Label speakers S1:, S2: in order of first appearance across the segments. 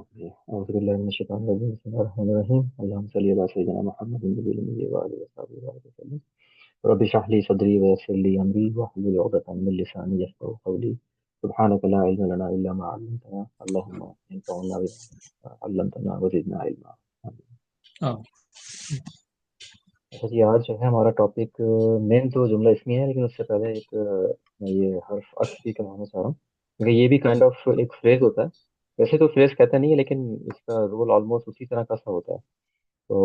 S1: Okay औज़ुबिल्लाहि मिनश्शैतानिर्रजीम अल्लाहुम्मा सल्लि अला सय्यिदिना मुहम्मदिन नबिय्यिल उम्मी व आलिहि वसहबिहि वसल्लम रब्बि इश्रह ली सदरी व यस्सिर ली अमरी वहलुल उक़दतम मिन लिसानी यफ़क़हू क़ौली सुब्हानका ला इल्मा लना इल्ला मा अल्लमतना अल्लाहुम्मा इन्फ़अना बिमा अल्लमतना व ज़िदना इल्मा।
S2: हाँ।
S1: अच्छा जी, आज जो है हमारा टॉपिक मेन तो जुमला इसमें है, लेकिन उससे पहले एक मैं ये हर्फ अत्फ भी करवाना चाह रहा हूँ, क्योंकि ये भी काइंड ऑफ एक फ्रेज होता है। वैसे तो फ्रेज कहते नहीं है, लेकिन इसका रोल ऑलमोस्ट उसी तरह का सा होता है। तो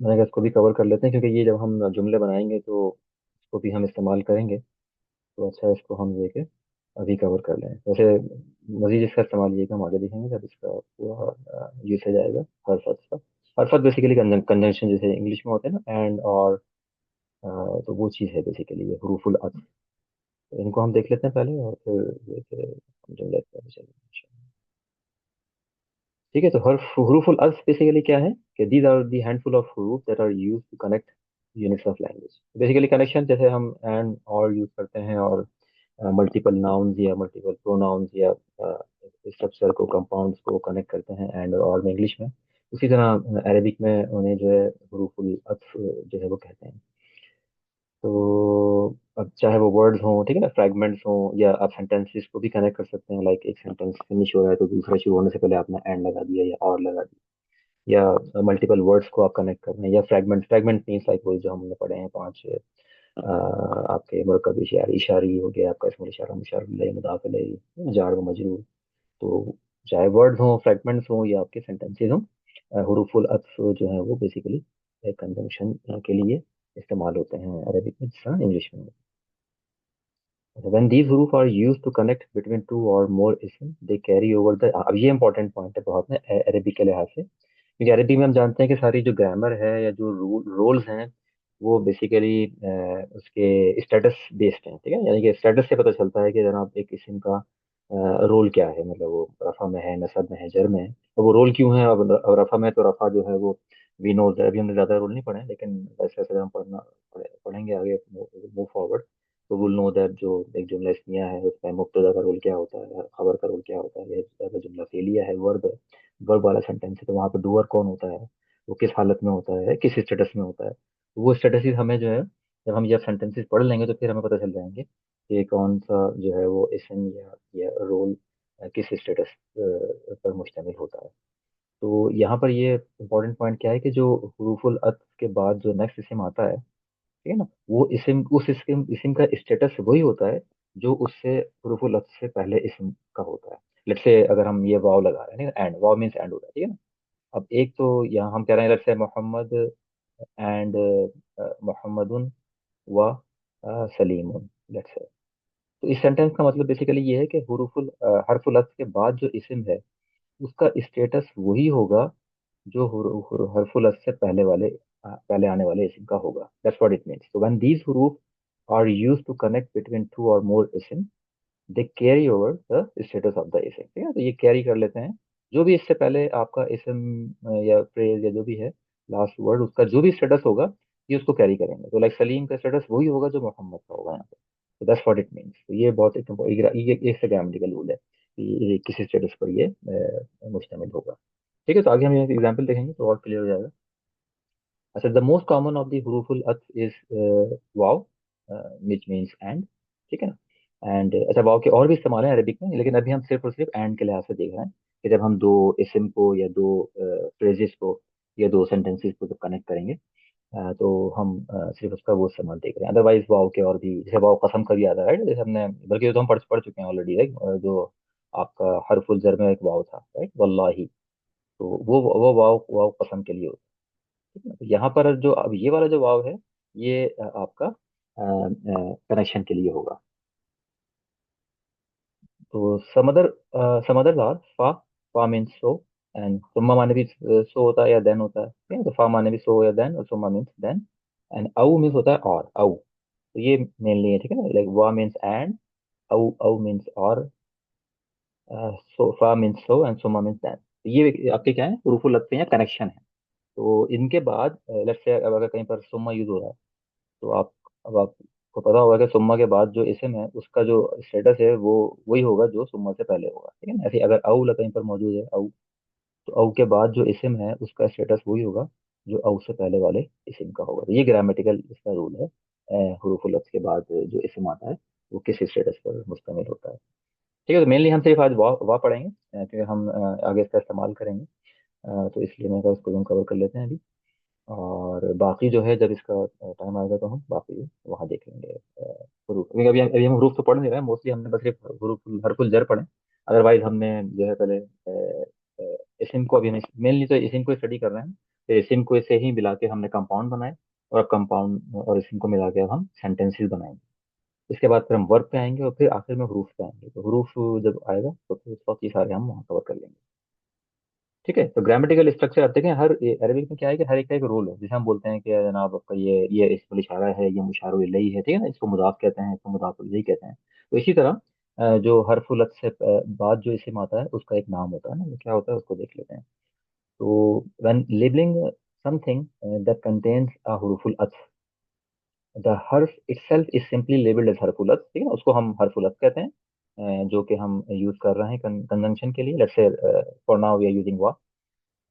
S1: मैंने कहा इसको भी कवर कर लेते हैं, क्योंकि ये जब हम जुमले बनाएंगे तो इसको भी हम इस्तेमाल करेंगे। तो अच्छा है, इसको हम लेके अभी कवर कर लें। वैसे मजीद इसका इस्तेमाल ये कि हम आगे देखेंगे जब इसका पूरा यूसेज आएगा हर्फ अत्फ का। हर्फ अत्फ बेसिकली कंजंक्शन जैसे इंग्लिश में होते हैं ना, एंड और तो वो चीज़ है बेसिकली ये हुरूफुल अत्फ। तो इनको हम देख लेते हैं पहले, और फिर हम जुमले पे चलेंगे। ठीक है, तो हर हुरूफुल अज़्फ़ बेसिकली क्या है कि these are the handful of हुरूफ that are used to connect units of language. Basically connection जैसे हम एंड और यूज करते हैं, और मल्टीपल नाउन्स या मल्टीपल प्रोनाउंस या स्ट्रक्चर को, कंपाउंड्स को कनेक्ट करते हैं एंड और में इंग्लिश में। उसी तरह अरेबिक में उन्हें जो है हुरूफुल अत्फ़ जो है वो कहते हैं। तो अब चाहे वो वर्ड्स हों, ठीक है ना, फ्रैगमेंट्स हों, या आप सेंटेंसेस को भी कनेक्ट कर सकते हैं। लाइक एक सेंटेंस फिनिश हो रहा है तो दूसरा शुरू होने से पहले आपने एंड लगा दिया या और लगा दिया, या मल्टीपल वर्ड्स को आप कनेक्ट कर रहे हैं, या फ्रैगमेंट मीन्स लाइक वही जो हमने पढ़े हैं पांच आपके मुरक्कब इशारी, इशारी हो गया आपका, इसमें इशारा मुशार इलैहि मुदाफ इलैहि जार व मजरूर। तो चाहे वर्ड्स हों, फ्रैगमेंट्स हों, या आपके सेंटेंसेस हों, हुरूफुल अत्फ जो है वो बेसिकली कंजंक्शन के लिए इस्तेमाल होते हैं अरबिक में, जिस तरह इंग्लिश में। When these huruf are used to connect between two or more ism, they carry over the। अब ये इंपॉर्टेंट पॉइंट है बहुत में अरबी के लिहाज से, क्योंकि अरबी में हम जानते हैं कि सारी जो ग्रामर है या जो रोल्स हैं वो बेसिकली उसके स्टेटस बेस्ड हैं। ठीक है, यानी कि स्टेटस से पता चलता है कि जनाब एक इस्म का रोल क्या है, मतलब वो रफा में है, नसब में है, जर में है। तो वो रोल क्यों है? अब रफा में तो रफा जो है वो वी नो, अभी हमने ज्यादा रोल नहीं पढ़े हैं, लेकिन वैसे वैसे हम पढ़ेंगे आगे मूव फॉरवर्ड, तो विल नो दैट जो एक जुमला इस्मिया है उसमें मुब्तदा का रोल क्या होता है, खबर का रोल क्या होता है। अगर जुमला फेलिया है, वर्ब वर्ब वाला सेंटेंस है, तो वहाँ पे डूअर कौन होता है, वो किस हालत में होता है, किस स्टेटस में होता है। तो वो स्टेटस हमें जो है, जब हम ये सेंटेंसेस पढ़ लेंगे तो फिर हमें पता चल जाएंगे कि कौन सा जो है वो इसम या रोल किस स्टेटस पर मुश्तमिल होता है। तो यहाँ पर ये इंपॉर्टेंट पॉइंट क्या है कि जो हुरूफुल अत्फ के बाद जो नेक्स्ट इसम आता है, ठीक है ना, वो इसम, उस इसम का स्टेटस वही होता है जो उससे हुरूफुल अत्फ से पहले इसम का होता है। लेट्स से अगर हम ये वाव लगा रहे हैं, एंड वाव मींस एंड होता है, ठीक है ना। अब एक तो यहाँ हम कह रहे हैं, लेट्स से मोहम्मद एंड मोहम्मदुन व सलीमुन, लेट्स से। तो इस सेंटेंस का मतलब बेसिकली ये है कि हरफुल अत्फ के बाद जो इसम है उसका स्टेटस वही होगा जो हरफुल अत्फ से पहले आने वाले इसम का होगा। That's what it means. तो व्हेन दीज हुरूफ are used to connect between two or more इसम, they carry over the status of the इसम। ठीक है, तो ये कैरी कर लेते हैं जो भी इससे पहले आपका इसम या फ्रेज या जो भी है, लास्ट वर्ड, उसका जो भी स्टेटस होगा ये उसको कैरी करेंगे। तो लाइक सलीम का स्टेटस वही होगा जो मोहम्मद का होगा यहाँ पे। तो दैट्स व्हाट इट मींस। तो ये बहुत एक से ग्रामेटिकल रूल है कि ये किस स्टेटस पर ये मुश्तमिल होगा। ठीक है, तो आगे हम ये एग्जाम्पल देखेंगे तो और क्लियर हो जाएगा। अच्छा, the most common of the हुरूफुल अत्फ इज वाव, विच मींस एंड। ठीक है ना। एंड अच्छा, वाव के और भी इस्तेमाल है अरबिक में, लेकिन अभी हम सिर्फ और सिर्फ एंड के लिहाज से देख रहे हैं कि जब हम दो इसम को या दो फ्रेजेस को या दो सेंटेंसेस को जब कनेक्ट करेंगे, तो हम सिर्फ उसका वो इस्तेमाल देख रहे हैं। अदरवाइज वाव के और भी, जैसे वाव कसम का भी आता है, राइट, जैसे हमने, बल्कि ये तो हम पढ़ चुके हैं ऑलरेडी, राइट। जो आपका हरफुल जर में एक वाव था, राइट, वल्लाही। तो वो वाव वाव कसम के लिए होता है। ठीक है ना? तो यहाँ पर जो अब ये वाला जो वाव है, ये आपका कनेक्शन के लिए होगा। तो समदर आर फा, फा मीन्स सो, एंड सुम्मा माने भी सो होता है या देन होता है, ठीक है। तो फा माने भी सो या देन, और सुम्मा मीन्स देन, एंड औ मीन्स होता है और, औ। तो ये मेनली है, ठीक है ना। लाइक वा मीन्स एंड, औ मीन्स और, सो फा मीन्स सो, एंड सुम्मा मीन्स देन। तो ये आपके क्या है, हुरूफुल लगते हैं, कनेक्शन है। तो इनके बाद लेट्स से अब अगर कहीं पर सुम्मा यूज हो रहा है, तो आप, अब आपको पता होगा कि सुम्मा के बाद जो इसम है उसका जो स्टेटस है वो वही होगा जो सुम्मा से पहले होगा। ठीक है ना। ऐसे ही अगर औ कहीं पर मौजूद है, औ, तो औ के बाद जो इस्म है उसका स्टेटस वही होगा जो औ से पहले वाले इस्म का होगा। तो ये ग्रामेटिकल इसका रूल है। हुरूफुल वक्फ के बाद जो इस्म आता है वो किस स्टेटस पर मुश्तमिल होता है। ठीक है, तो मेनली हम सिर्फ आज वाह वाह पढ़ेंगे, क्योंकि हम आगे इसका इस्तेमाल करेंगे। तो इसलिए मैं कहा इसको हम कवर कर लेते हैं अभी। और बाकी जो है जब इसका टाइम आएगा तो हम बाकी वहाँ देख लेंगे हरूफ, क्योंकि अभी हम हरूफ तो पढ़ नहीं रहे हैं, मोस्टली हमने बस सिर्फ हरूफ हरफुल जर पढ़े। अदरवाइज हमने जो है पहले इसिम को, अभी हम मेनली तो इसिम को स्टडी कर रहे हैं। फिर इसिम को से ही मिला के हमने कंपाउंड बनाए, और अब कंपाउंड और इसिम को मिला के अब हम सेंटेंसेस बनाएंगे। इसके बाद फिर हम वर्ब पे आएंगे, और फिर आखिर में हरूफ पे आएंगे। तो हरूफ जब आएगा तो फिर उस वक्त ये सारे हम वहाँ कवर कर लेंगे। ठीक है, तो ग्रामेटिकल स्ट्रक्चर आप देखें, हर अरबिक में क्या है कि हर एक का एक रोल है। जैसे हम बोलते हैं कि जनाब आपका ये इसमें इशारा है, ये मुशारो इलैही है, ठीक है ना, इसको मुदाफ कहते हैं, इसको मुदाफ इलैही कहते हैं। तो इसी तरह जो हरफुल अत्फ से बाद जो इस्म आता है उसका एक नाम होता है ना, वो क्या होता है उसको देख लेते हैं। तो when labelling something that contains a हुरूफुल अत्फ, द हर्फ itself is simply labelled as हरफुल अत्फ, ठीक है ना, उसको हम हरफुल अत्फ कहते हैं। जो कि हम यूज कर रहे हैं कंजंक्शन के लिए। Let's say for now we are using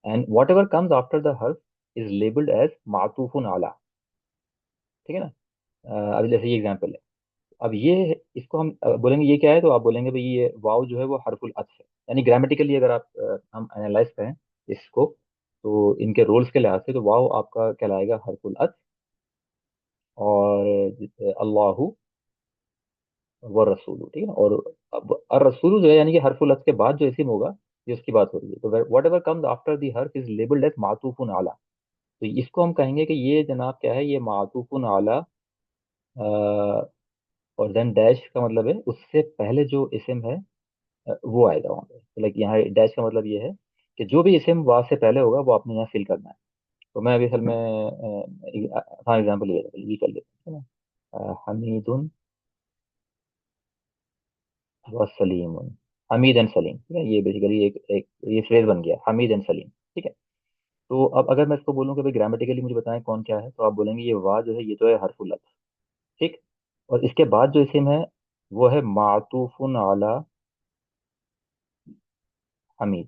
S1: and whatever comes after the harf is labeled as मातूफुन आला। ठीक है ना। अभी जैसे ये एग्जांपल है, अब ये इसको हम बोलेंगे ये क्या है, तो आप बोलेंगे भाई ये वाव जो है वो हरफुल अत्फ है। यानी ग्रामेटिकली अगर आप हम एनालाइज करें इसको, तो इनके रोल्स के लिहाज से तो वाव आपका कहलाएगा हरफुल अत्फ। और अल्लाहु व रसूलु, ठीक है ना। और अब अर रसूलु जो है यानी कि हरफुल अत्फ के बाद जो इस्म होगा, ये उसकी बात हो रही है। तो what ever comes after the हर्फ इज लेबल्ड एज मातूफुन आला। तो इसको हम कहेंगे कि ये जनाब क्या है, ये मातूफुन आला। और देन डैश का मतलब है उससे पहले जो इस्म है वो आएगा वहाँ पे। तो लाइक यहाँ डैश का मतलब ये है कि जो भी इस्म वाह से पहले होगा वो आपने यहाँ फिल करना है। तो मैं अभी असल में हाँ एग्जाम्पल ये कर लेते हैं ना। हमीदुन व सलीमुन, हमीद एंड सलीम, ठीक है। ये बेसिकली एक ये फ्रेज बन गया, हमीद एंड सलीम, ठीक है। तो अब अगर मैं इसको बोलूँ कि भाई ग्रामेटिकली मुझे बताएं कौन क्या है, तो आप बोलेंगे ये वाह जो है ये तो है हरफुल अत्फ, ठीक। और इसके बाद जो इस्म है वो है मातूफुन आला हमीद,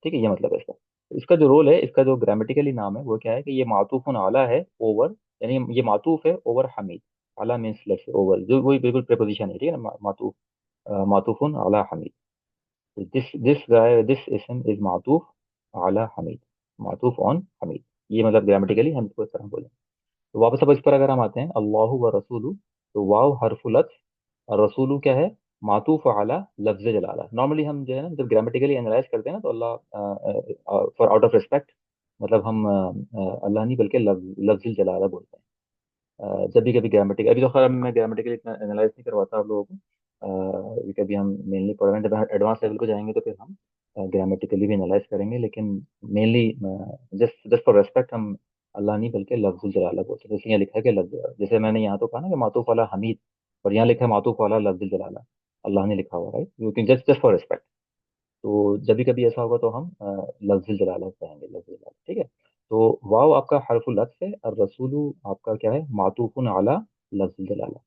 S1: ठीक है। ये मतलब है इसका। तो इसका जो रोल है, इसका जो ग्रामेटिकली नाम है वो क्या है कि ये मातूफुन आला है ओवर, यानी ये मातूफ है ओवर हमीद। आला मीन्स लेट्स ओवर, जो वही बिल्कुल प्रीपोजिशन है, ठीक है ना। मातूफ मातूफुन आला हमीद। दिस गाय दिस इस्म इज मातूफ आला हमीद, मातूफ ऑन हमीद। ये मतलब ग्रामेटिकली हम इसको इस तरह बोलें। तो वापस अब इस पर अगर हम आते हैं, अल्लाहु व रसूलु, तो वाव हरफुल अत्फ और रसूलु क्या है, मातूफ अला लफ्ज जलाला। नॉर्मली हम जो है ना जब ग्रामेटिकली एनालाइज करते हैं ना, तो अल्लाह फॉर आउट ऑफ रिस्पेक्ट, मतलब हम अल्लाह नहीं बल्कि लफ्ज जलाला बोलते हैं। जब भी कभी ग्रामेटिकल, अभी तो खैर मैं ग्रामेटिकली इतना एनालाइज नहीं करवाता आप लोगों को। अभी कभी हम मेनली पढ़ रहे हैं, जब हम एडवांस लेवल को जाएंगे तो फिर हम ग्रामेटिकली भी एनालाइज करेंगे। लेकिन mainly just just for respect हम अल्लाह नहीं बल्कि लफ्जुल जलाला बोलते हैं। जैसे यहाँ लिखा है कि लफ्ज, जैसे मैंने यहाँ तो कहा ना कि मातूफ वाला हमीद, और यहाँ लिखा है मातूफ वाला लफ्जुल जलाला, अल्लाह ने लिखा हुआ, राइट, क्योंकि जस्ट जस्ट फॉर रिस्पेक्ट। तो जब भी कभी ऐसा होगा तो हम लफ्जुल जलाला कहेंगे, लफ्जुल जलाला, ठीक है। तो वाव आपका हरफुल लफ्ज है, और रसूलु आपका क्या है, मातूफुन आला लफ्जुल जलाला।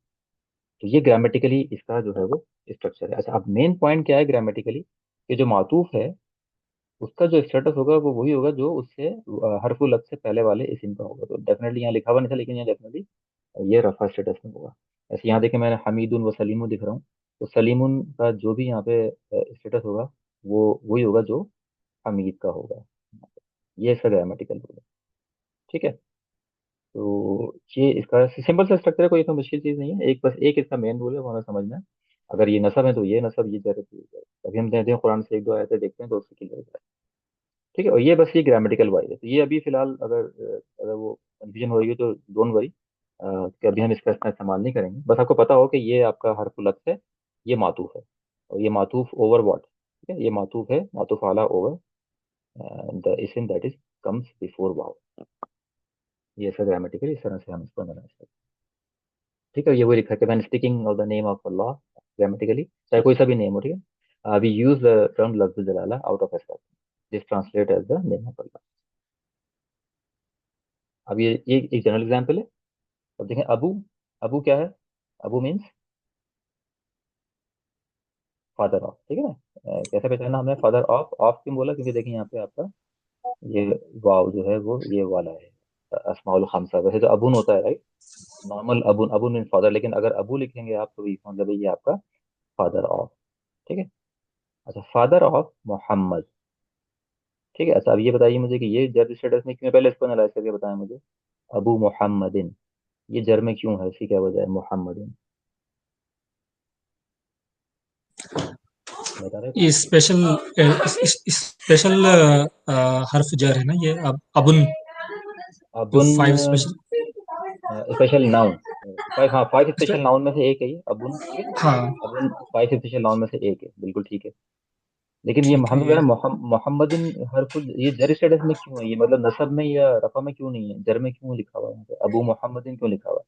S1: तो ये ग्रामेटिकली इसका जो है वो स्ट्रक्चर है। अच्छा, अब मेन पॉइंट क्या है ग्रामेटिकली, कि जो मातूफ है उसका जो स्टेटस होगा वो वही होगा जो उससे हरफुल लफ्ज से पहले वाले इस्म का होगा। तो डेफिनेटली यहाँ लिखा हुआ नहीं था, लेकिन यहाँ डेफिनेटली ये रफा स्टेटस में होगा। ऐसे यहाँ देखें मैंने हमीदुन व सलीमुन दिख रहा हूँ, तो सलीमुन का जो भी यहाँ पे स्टेटस होगा वो वही होगा जो हमीद का होगा। ये इसका ग्रामेटिकल रूल है, ठीक है। तो ये इसका सिंपल सा स्ट्रक्चर है, कोई इतना मुश्किल चीज़ नहीं है। एक बस एक इसका मेन रूल है, वो हमें समझना है। अगर ये नसब है तो ये नसब, ये जर है तो ये जर। अभी हम देखते हैं कुरान से एक दो आयतें देखते हैं तो उससे क्लियर हो जाए, ठीक है। और ये बस ये ग्रामेटिकल वाइज है। तो ये अभी फिलहाल अगर वो कंफ्यूजन हो रही है तो डोंट वरी, कि अभी हम इसका इतना इस्तेमाल नहीं करेंगे। बस आपको पता हो कि ये आपका हरफुल लफ्ज़ है, ये मातूफ है, और ये मातूफ ओवर व्हाट, ठीक है। ये मातूफ है, मातूफ आला ओवर द इस्म दैट इज कम्स बिफोर वाव। ये ऐसा ग्रामेटिकल इस तरह से हम इसको एनालाइज करते हैं, ठीक है। ये वो लिखा है कि when speaking of the name of Allah, grammatically चाहे कोई सा भी नेम हो, ठीक है, वी यूज द टर्म लफ्ज जलाला out of respect, this translate as the name of Allah. अब ये एक जनरल एग्जांपल है। अब देखें अबू, अबू क्या है, अबू मीन्स फादर ऑफ, ठीक है ना। कैसे पहचाना हमने फादर ऑफ? ऑफ क्यों बोला? क्योंकि देखिए यहाँ पे आपका ये वाव जो है वो ये वाला है, अस्माउल खमसा। वैसे तो अबुन होता है, राइट? नॉर्मल अबुन, अबुन मीन फादर, लेकिन अगर अबू लिखेंगे आप तो इसका मतलब है ये आपका फादर ऑफ, ठीक है। अच्छा, फादर ऑफ मोहम्मद, ठीक है। अच्छा, अब ये बताइए मुझे कि ये जर स्टेटस में क्यों है? पहले इसको एनालाइज करके बताएं मुझे। अबू मोहम्मदिन, ये जर में क्यों है? इसकी क्या वजह है? मोहम्मदिन बता रहे
S2: ये
S1: कुछ?
S2: स्पेशल स्पेशल हर्फ जर है ना ये, अब अबुन, जो
S1: अबुन
S2: five special.
S1: Special noun, five, हाँ, फाइव स्पेशल नाउन में से एक है ये अबुन, ठीक है ना।
S2: हाँ,
S1: अबुन फाइव स्पेशल नाउन में से एक है, बिल्कुल ठीक है। लेकिन ये
S2: ठीक है
S1: हमें
S2: ये।
S1: पता मोहम्मदन हरफुल ये जर स्टेटस में क्यों है? ये मतलब नसब में या रफा में क्यों नहीं है? जर में क्यों लिखा हुआ है यहाँ पे? अबू मोहम्मदन क्यों लिखा हुआ है?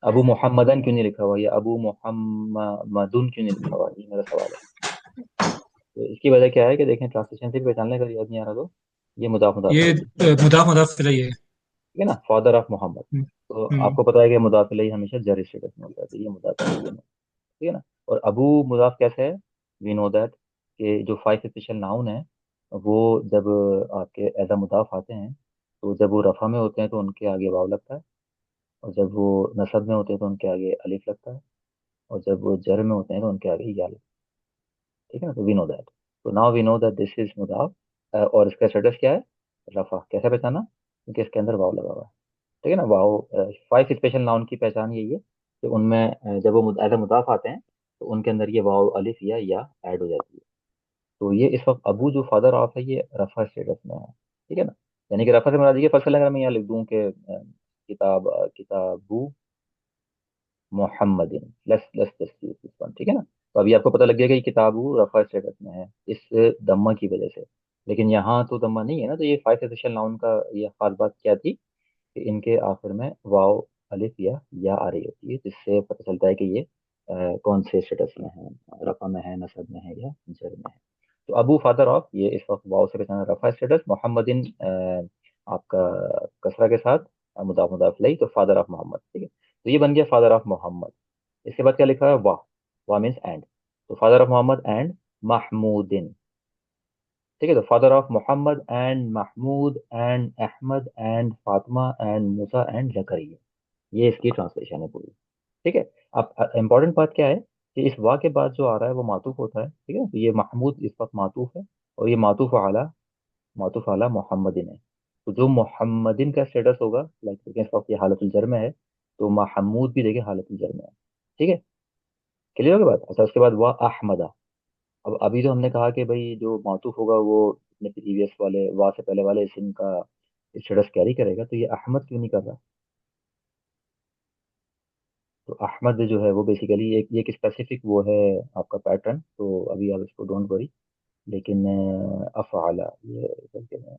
S1: अबू मोहम्मदन क्यों नहीं लिखा हुआ? या अबू मोहम्मदुन क्यों नहीं लिखा हुआ? ये मेरा सवाल है। तो इसकी वजह क्या है कि देखें, ट्रांसलेशन से भी पहचान लें, अगर याद नहीं आ रहा तो। ये मुदाफ मुदाफ
S2: ये
S1: इलैही, ठीक
S2: मुदाफ मुदाफ इलैही है।
S1: है ना, फादर ऑफ मोहम्मद।
S2: हम्म,
S1: तो
S2: हम्म,
S1: आपको पता है कि मुदाफ इलैही हमेशा जर स्टेटस में होता है, तो ये मुदाफ इलैही है, ठीक है ना। और अबू मुदाफ कैसे है? वी नो दैट कि जो फाइव स्पेशल नाउन है वो जब आपके एज अ मुदाफ आते हैं, तो जब वो रफा में होते हैं तो उनके आगे वाव लगता है, और जब वो नसब में होते हैं तो उनके आगे अलिफ लगता है, और जब वो जर में होते हैं तो उनके आगे या लगता है, ठीक है ना। तो वी नो दैट, तो now we know that this is मुदाफ। और इसका स्टेटस क्या है? रफा। कैसे पहचाना? क्योंकि इसके अंदर वाव लगा हुआ है, ठीक है ना। वाव, फाइव स्पेशल नाउन की पहचान यही है कि उनमें जब वो एज अ मुदाफ आते हैं तो उनके अंदर ये वाव अलिफ या ऐड हो जाती है। तो ये इस वक्त अबू जो फादर ऑफ है ये रफा स्टेटस में है, ठीक है ना। यानी कि रफा से मुराद ये फर्स्ट, अगर मैं यहाँ लिख दूं कि किताबू मोहम्मदिन, let's let's just use this one, ठीक है ना। तो अभी आपको पता लग गया कि किताबू रफा स्टेटस में है इस दम्मा की वजह से। लेकिन यहाँ तो दम्मा नहीं है ना, तो ये फाइव स्पेशल नाउन का ये खास बात क्या थी कि इनके आखिर में वाव अलिफ या आ रही होती है, जिससे पता चलता है कि ये कौन से स्टेटस में है, रफा में है, नसब में है या जर में है। तो अबू फादर ऑफ ये इस वक्त वाव से पहचाना रफा स्टेटस, मोहम्मदिन आपका कसरा के साथ मुदाफ मुदाफ इलैही, तो फादर ऑफ मोहम्मद, ठीक है। तो ये बन गया फादर ऑफ मोहम्मद। इसके बाद क्या लिखा है? वाह। वाह मीन्स एंड, तो फादर ऑफ मोहम्मद एंड महमूदिन, ठीक है। तो father of Mohammad and Mahmood and Ahmad and Fatima and Musa and Zakaria, ये इसकी ट्रांसलेशन है पूरी, ठीक है। अब इम्पोर्टेंट बात क्या है कि इस वाह के बाद जो आ रहा है वो मातूफ होता है, ठीक है। तो ये महमूद इस वक्त मातूफ है, और ये मातूफ आला मोहम्मदिन है। तो जो मोहम्मदिन का स्टेटस होगा, लाइक देखें इस वक्त ये हालतुल जर में है, तो महमूद भी देखिए हालतुल जर में है, ठीक है। क्लियर हो गया बात? अच्छा, उसके बाद वाह अहमदा। अब अभी तो हमने कहा कि भाई जो मातूफ होगा वो अपने प्रीवियस वाले वाह से पहले वाले इस्म का स्टेटस कैरी करेगा, तो ये अहमद क्यों नहीं कर रहा? तो अहमद जो है वो बेसिकली एक स्पेसिफिक वो है आपका पैटर्न, तो अभी आप इसको डोंट वरी। लेकिन अफ़अला ये करके मैं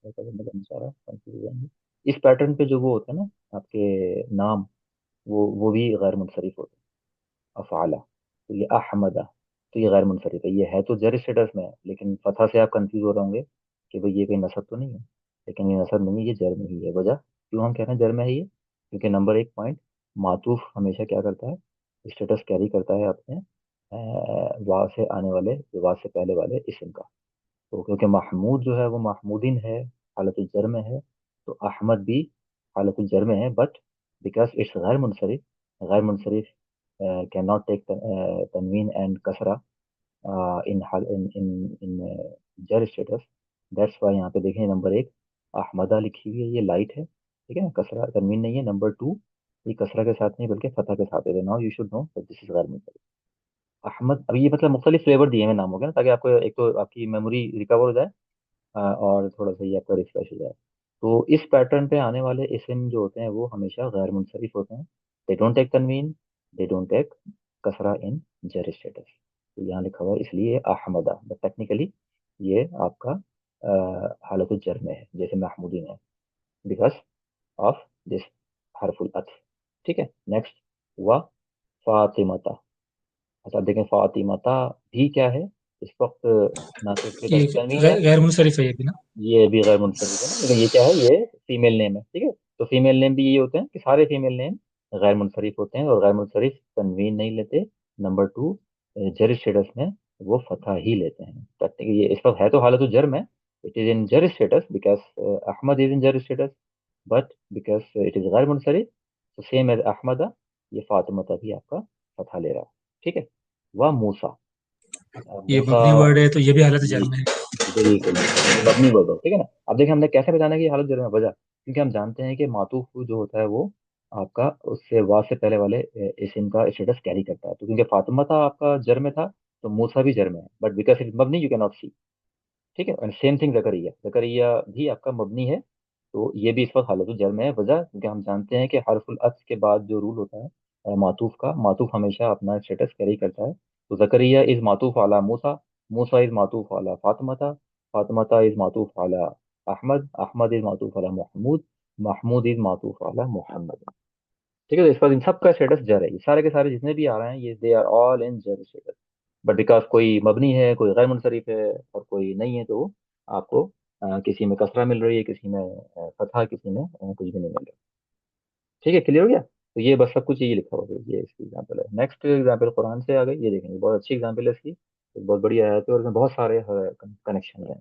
S1: करने का सारा कंफ्यूज जाएंगे। इस पैटर्न पे जो वो होते हैं ना आपके नाम, वो भी गैर मुनसरिफ होते हैं। अफ़अला, तो ये अहमदा, तो ये गैर मुनसरिफ है, ये है तो जर स्टेटस में है, लेकिन फतह से आप कंफ्यूज हो रहे होंगे कि भाई ये कोई नसब तो नहीं है। लेकिन ये नसब नहीं है, ये जर में ही है। वजह क्यों हम कह रहे हैं जर में है ये? क्योंकि नंबर एक पॉइंट, मातूफ हमेशा क्या करता है? स्टेटस कैरी करता है अपने वाव से आने वाले, वाव से पहले वाले इस्म का। तो क्योंकि महमूद जो है वो महमूदिन है, हालत जर में है, तो अहमद भी हालत जर में है, बट बिकॉज इट्स गैर मुनसरिफ कैन नॉट टेक तनवीन एंड कसरा इन जर स्टेटस। दैट्स वाई यहाँ पे देखें नंबर एक अहमदा लिखी हुई है, ये लाइट है, ठीक है ना, कसरा तनवीन नहीं है। नंबर टू, ये कसरा के साथ नहीं बल्कि फतह के साथ है। Now you should no that this is गैर मुनसरिफ। अहमद, अब ये मतलब मुख्तलिफ फ्लेवर दिए हुए नाम हो गए ना, ताकि आपको एक तो आपकी मेमोरी रिकवर हो जाए, और थोड़ा सा ये आपका रिफ्रेश हो जाए। तो इस पैटर्न पे आने वाले इस्म जो होते हैं वो हमेशा गैर मुनसरिफ होते हैं। दे डोंट टेक तनवीन, दे डोंट टेक कसरा इन जर स्टेटस। तो यहाँ लिखा हुआ है इसलिए अहमदा, बट टेक्निकली ये आपका हालत जर में है, जैसे महमूदीन है, बिकॉज ऑफ दिस हरफुल अत्फ, ठीक है। नेक्स्ट हुआ फातिमता। अच्छा, देखें फातिमता भी क्या है इस वक्त? ना तो इस पे
S2: ये
S1: तनवीन है,
S2: गैर मुनसरिफ है ये भी ना।
S1: ये भी गैर मुनसरिफ है ना, लेकिन ये क्या है? ये फीमेल नेम है, ठीक है। तो फीमेल नेम भी ये होते हैं कि सारे फीमेल नेम गैर मुनसरिफ होते हैं, और गैर मुनसरिफ तनवीन नहीं लेते। नंबर टू, जर स्टेटस में वो फतह ही लेते हैं। टेक्निकली ये इस वक्त है तो हालत जर में, इट इज इन जर status because Ahmad is in जर status, but because it is गैर मुनसरिफ, तो सेम एज अहमद, ये फातिमा भी आपका फतह ले रहा है। ठीक है। वह मूसा,
S2: ये
S1: मूसा,
S2: मबनी वर्ड है तो ये भी हालत
S1: जी,
S2: जर में है।
S1: बिल्कुल बिल्कुल, ये मबनी वर्ड हो, ठीक है ना। अब देखिए हमने कैसे पहचाना कि ये हालत जर में, वजह क्योंकि हम जानते हैं कि मातूफ जो होता है वो आपका उससे वाह से पहले वाले इस्म का स्टेटस कैरी करता है। तो क्योंकि फातिमा था आपका जर में था, तो मूसा भी जर में है, बट बिकॉज इट मबनी यू कैन नॉट सी। ठीक है। And same thing Zakaria, Zakaria भी आपका मबनी है, तो ये भी इस वक्त हालत जर में है। वजह क्योंकि हम जानते हैं कि हरफुल अत्फ के बाद जो रूल होता है मातूफ का, मातूफ हमेशा अपना स्टेटस कैरी करता है। तो जकरिया इज मातूफ आला मूसा, मूसा इज मातूफ आला फातिमाता, फातिमाता इज मातूफ आला अहमद, अहमद इज मातूफ आला महमूद, महमूद इज मातूफ आला मोहम्मद। ठीक है। तो इस पर इन सब का स्टेटस जर है, ये सारे के सारे जितने भी आ रहे हैं ये दे आर ऑल इन जर स्टेटस। बट बिकॉज कोई मबनी है, कोई गैर मुनसरिफ है और कोई नहीं है, तो आपको किसी में कसरा मिल रही है, किसी में फतहा, किसी में कुछ भी नहीं मिल रहा। ठीक है, क्लियर हो गया। तो ये बस सब कुछ ये लिखा हुआ है, ये इसकी एग्जाम्पल है। नेक्स्ट एग्जाम्पल कुरान से आ गई, ये देखेंगे, बहुत अच्छी एग्जाम्पल है इसकी, तो बहुत बढ़िया है, तो और इसमें बहुत सारे कनेक्शन है।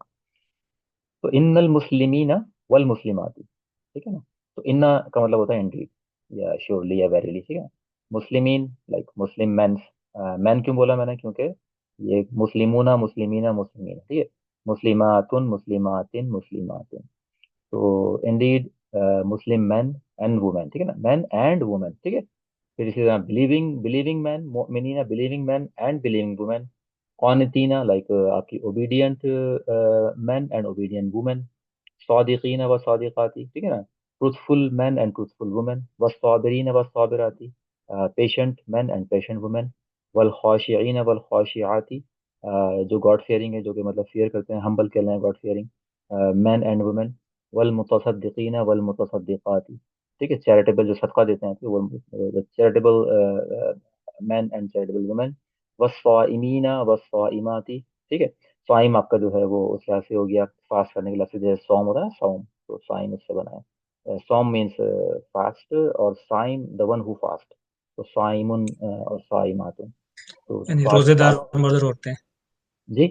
S1: तो इन्नल मुस्लिमीना वल मुस्लिमाती, ठीक है ना। तो इन्ना का मतलब होता है इंडीड या श्योरली या वेरीली, ठीक है। मुस्लिमीन लाइक मुस्लिम मैन, मैन क्यों बोला मैंने, क्योंकि ये मुस्लिमूना मुस्लिमीना मुस्लिमीन, ठीक है। मुस्लिमातुन मुस्लिमातिन मुस्लिमातिन, तो Indeed Muslim man and women, ठीक है ना, मैन एंड वुमेन, ठीक है। फिर इसी तरह बिलीविंग बिलीविंग मैन, मोमिनीना believing man and believing women, कॉनितीना लाइक आपकी obedient man and obedient women, सादिकीन व सादिकाती, ठीक है ना, truthful man and truthful women, व साबिरीन व साबिराती, patient man and patient women, वल खाशिईन वल खाशियाती, जो गॉड फेयरिंग है, जो कि मतलब फेयर करते हैं, हम्बल कहते हैं God fearing, man and women, वल मुतसद्दिकीन वल मुतसद्दिकाती, ठीक है, चैरिटेबल जो सदका देते हैं, तो वो charitable man and charitable women, वस्वाइमीना वस्वाइमाती, ठीक है। स्वाइम आपका जो है वो उस लिहाज से हो गया, फास्ट करने के लिहाज से, जैसे सौम होता है सौम, तो साइम उससे बना है। सौम मीन्स फास्ट, और साइम द वन हु फास्ट, तो साइमुन और साइमातुन, तो
S2: यानी
S1: फास्ट
S2: रोजेदार
S1: फास्ट।
S2: मर्द और औरतें,
S1: जी।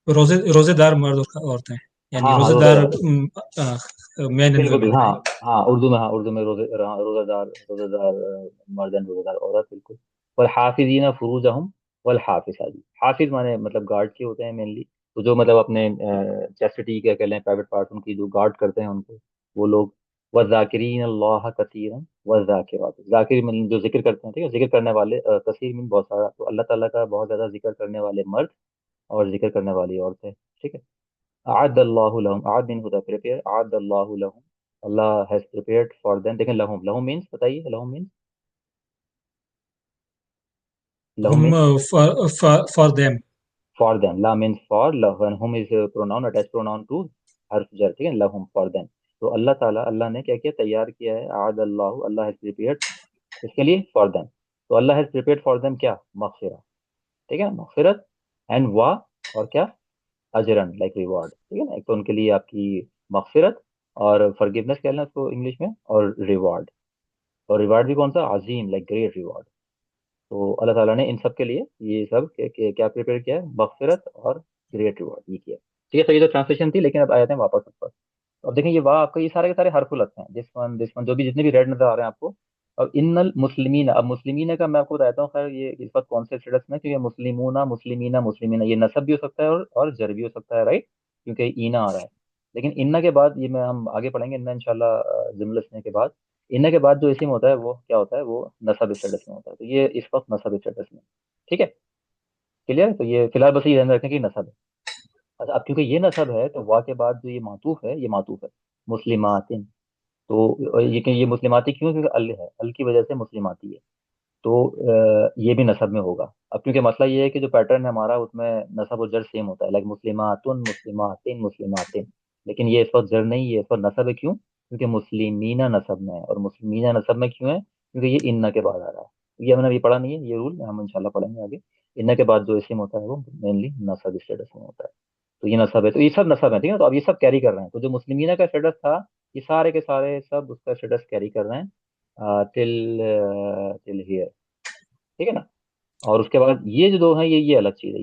S2: रोजेदार मर्द और औरतें, यानी
S1: हाँ हाँ,
S2: रोजेदार
S1: रोजेदार,
S2: मैन एंड
S1: बिल्कुल
S2: वुमेन,
S1: बिल्कुल, हाँ
S2: राइट।
S1: हाँ, उर्दू में रोजेदार, रोजेदार मर्द एंड रोजेदार औरत, बिल्कुल। वल हाफिजीना फुरूजहुम वल हाफिजाती, हाफिज माने मतलब गार्ड के होते हैं मेनली, तो जो मतलब अपने चैस्टिटी के कह लें, प्राइवेट पार्ट उनकी जो गार्ड करते हैं उनको, वो लोग। वज़ाकिरीन अल्लाह कसीरन वज़ाकिरात, जाकिर मतलब जो जिक्र करते हैं, ठीक है, जिक्र करने वाले, कसीर मीन बहुत सारा, तो अल्लाह ताला का बहुत ज्यादा जिक्र करने वाले मर्द और जिक्र करने वाली औरतें, ठीक है। अअद्दल्लाहु लहुम, अअद मीन होता है प्रिपेयर, अअद्दल्लाहु लहुम, Allah has prepared for them. देखें, लहुम, लहुम मीन्स बताइए, लहुम मीन्स, लहुम
S2: हुम
S1: means
S2: for them.
S1: For them, ला मीन्स फॉर, लहन हुम is pronoun, attach pronoun to हर्फ जर, ठीक है, लहुम फॉर देम। तो अल्लाह ताला, अल्लाह ने क्या किया, तैयार किया है, आद अल्लाह, अल्लाह हैज प्रिपेयर्ड, इसके लिए, फॉर देम। तो अल्लाह हैज प्रिपेयर्ड फॉर देम क्या, मगफिरा, ठीक है, मगफिरत, एंड वाह, और क्या, अजरन लाइक रिवॉर्ड, ठीक है ना। एक तो उनके लिए आपकी मगफिरत और फॉरगिवनेस कह लें उसको इंग्लिश में, और रिवॉर्ड, और रिवार्ड भी कौन सा, अजीम लाइक ग्रेट रिवॉर्ड। तो अल्लाह ताला ने इन सब के लिए ये सब क्या प्रिपेयर किया है, मगफिरत और ग्रेट रिवॉर्ड ये किया। ठीक है। तो ये तो ट्रांसलेशन थी, लेकिन अब आ जाते हैं वापस ऊपर। तो अब देखें, ये वाह आपका, ये सारे के सारे हरफुल हैं, दिस वन जो भी जितने भी रेड नजर आ रहे हैं आपको। अब इन्नल मुस्लिमीन, अब मुस्लिमीन का मैं आपको बताता हूँ, खैर ये इस वक्त कौन से स्टेटस में, क्योंकि मुस्लिमूना मुस्लिमीना मुस्लिमीना ये नसब भी हो सकता है और जर भी हो सकता है, राइट, क्योंकि ईना आ रहा है। लेकिन इन्ना के बाद, ये मैं हम आगे पढ़ेंगे इन्ना इंशाल्लाह, जुमले लिखने के बाद, इन्ना के बाद जो इस्म होता है वो क्या होता है, वो नसब स्टेटस में होता है। तो ये इस वक्त नसब स्टेटस में, ठीक है, क्लियर है। तो ये फिलहाल बस ये ध्यान रखें कि नसब है। अच्छा, अब क्योंकि ये नसब है, तो वाह के बाद जो ये मातूफ है, ये मातूफ है मुस्लिमातिन। तो ये मुस्लिमाती क्यों, क्योंकि अल है, अल की वजह से मुस्लिमाती है। तो ये भी नसब में होगा। अब क्योंकि मसला ये है कि जो पैटर्न है हमारा, उसमें नसब और जर सेम होता है, लाइक मुस्लिमातुन मुस्लिमातिन मुस्लिमातिन, लेकिन ये इस वक्त जर नहीं, ये इस वक्त नसब है। क्यों, क्योंकि मुस्लिमीना नसब में है, और मुस्लिमीना नसब में क्यों है, क्योंकि ये इन्ना के बाद आ रहा है। ये हमने अभी पढ़ा नहीं है, ये रूल हम इंशाल्लाह पढ़ेंगे आगे। इन्ना के बाद जो इस्म होता है वो मेनली नसब स्टेटस में होता है। तो ये नसब है, तो ये सब नसब है, ठीक है। तो अब ये सब कैरी कर रहे हैं, तो जो मुस्लिमीना का स्टेटस था, ये सारे के सारे सब उसका स्टेटस कैरी कर रहे हैं टिल टिल हियर, ठीक है ना। और उसके बाद ये जो दो हैं, ये अलग चीज है,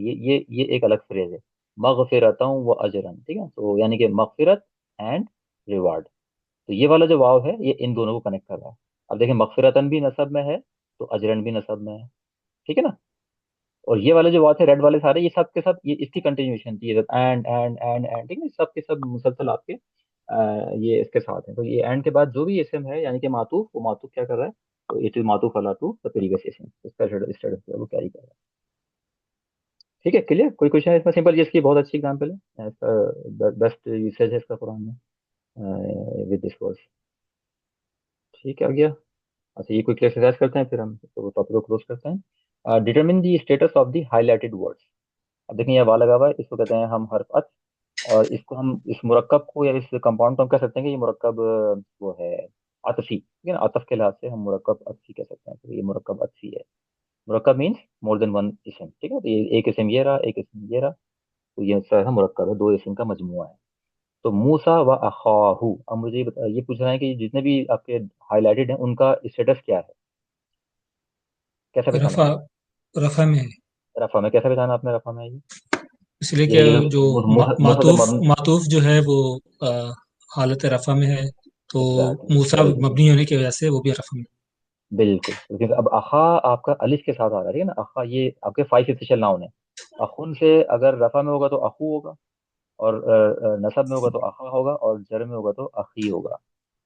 S1: ये एक अलग फ्रेज है। मगफिरतम व अजरन, ठीक है, तो यानी कि मगफिरत एंड रिवार्ड। तो ये वाला जो वाव है, ये इन दोनों को कनेक्ट कर रहा है। अब देखिए, मगफिरतन भी नसब में है, तो अजरन भी नसब में है, ठीक है ना। और ये वाले जो वाव थे रेड वाले सारे, ये सब के सब ये इसकी कंटिन्यूशन थी, एंड, ठीक है, सब के सब मुसलसल आपके ये इसके साथ है। तो ये एंड के बाद जो भी इसम है, यानी कि मातूफ, वो मातूफ क्या कर रहा है, तो इट इज मातूफ अला टू द प्रीवियस इसम, इसका स्टेटस जो है वो कैरी कर रहा है। ठीक है, क्लियर? कोई क्वेश्चन है इसमें? सिंपल, ये इसकी बहुत अच्छी एग्जाम्पल है, इसका बेस्ट यूसेज है इसका कुरान में विद दिस वर्ड्स। ठीक है, आ गया। अच्छा, ये क्विक एक्सरसाइज करते हैं, फिर हम तो टॉपिक को क्लोज करते हैं। Determine the status of the highlighted words. अब देखिए, यहाँ वाला लगा हुआ है, इसको कहते हैं हम हर्फ अत्फ। और इसको हम इस मुरक्कब को या इस कंपाउंड को हम कह सकते हैं कि ये मुरक्कब वो है अतफी, ठीक है ना। अतफ के लिहाज से हम मुरक्कब अतफी कह सकते हैं, तो ये मुरक्कब अतफी है। मुरक्कब मीन्स मोर देन वन इसम, ठीक है। तो ये एक इसम ये रहा, एक इसम ये रहा, तो ये सारा मुरक्कब है, दो इसम का मजमुआ है। तो मूसा व अखाहू, अब मुझे ये पूछ रहा है कि जितने भी आपके हाईलाइटेड हैं उनका स्टेटस क्या है, कैसा पहचाना
S2: रफ़ा
S1: आपने?
S2: रफ़ा में है।
S1: रफा में कैसा पहचाना आपने? रफा में
S2: इसलिए कि
S1: ये
S2: जो
S1: मुसद्दर
S2: मातूफ
S1: मबनी।
S2: मातूफ जो है वो अ, हालत रफ़ा में है, तो
S1: एग्जैक्टली,
S2: मूसा
S1: वेरी गुड।
S2: मबनी होने की वजह से वो भी रफ़ा में
S1: बिल्कुल, क्योंकि अब अखा आपका अलिफ के साथ आ रहा है, ठीक है ना। अखा ये आपके फाइव ऑफिशियल नाउन है। अखुन से अगर रफा में होगा तो अखू होगा, और नसब में होगा तो अखा होगा, और जर में होगा तो अखी होगा।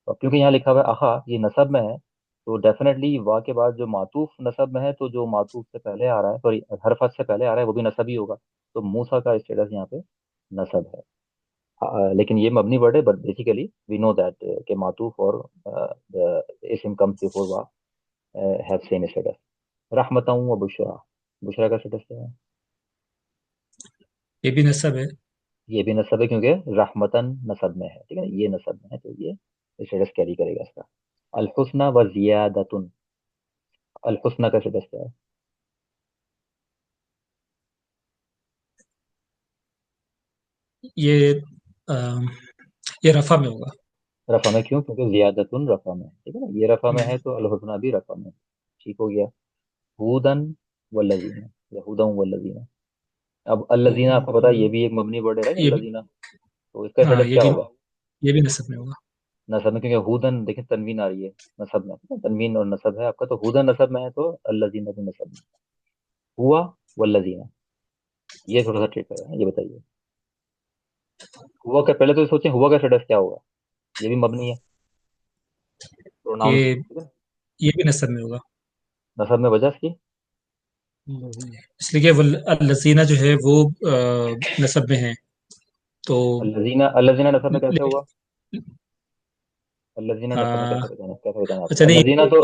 S1: और क्योंकि यहाँ लिखा हुआ है अखा, ये नसब में है, तो डेफिनेटली वाह के बाद जो मातूफ नसब में है, तो जो मातूफ से पहले आ रहा है, सॉरी हरफत से पहले आ रहा है, वो भी नसब ही होगा। तो मूसा का स्टेटस यहाँ पे नसब है। लेकिन ये मबनी वर्ड है, but basically we know that के मातूफ और द इस्म कम्स बिफोर वाह हैव सेम स्टेटस। रहमतन व बुशरा, बुशरा का स्टेटस क्या है?
S2: ये भी नसब है।
S1: ये भी नसब है, क्योंकि रहमतन नसब में है, ठीक है ना, ये नसब में है, तो ये स्टेटस कैरी करेगा इसका। अल हुस्ना व जियादतुन, अल हुस्ना का स्टेटस क्या है?
S2: ये अ, ये रफ़ा में होगा।
S1: रफा में क्यों? क्योंकि जियादतुन रफा में है, ठीक है ना, ये रफा में है, तो अल हुस्ना भी रफा में है। ठीक हो गया। हुदन वल्लजीना, या हुदन वल्लजीना। अब अल्लजीना आपको पता है, ये भी एक मबनी वर्ड है, राइट,
S2: ये भी
S1: अल्लजीना। तो इसका
S2: हाँ,
S1: स्टेटस क्या होगा?
S2: ये भी नसब में होगा।
S1: नसब में, क्योंकि हुदन देखिए तनवीन आ रही है नसब में, ठीक है? तनवीन और नसब है आपका, तो हुदन नसब में है, तो अल्लजीना भी नसब में। हुआ वल्लजीना, ये थोड़ा सा ट्रिक है, ये बताइए। हुआ का पहले तो सोचें, हुआ का स्टेटस क्या होगा? ये भी मबनी है, प्रोनाउन,
S2: ये
S1: ठीक है।
S2: ये भी नसब में होगा।
S1: नसब में वजह की,
S2: इसलिए कि लसीना जो है वो नसब में है, तो
S1: अल्लजीना, अल्लजीना नसब में कैसे
S2: लेकिन
S1: हुआ? अल्लजीना नसब में
S2: आ,
S1: कैसे पहचाना
S2: अच्छा
S1: आपने
S2: नहीं,
S1: अल्लजीना तो?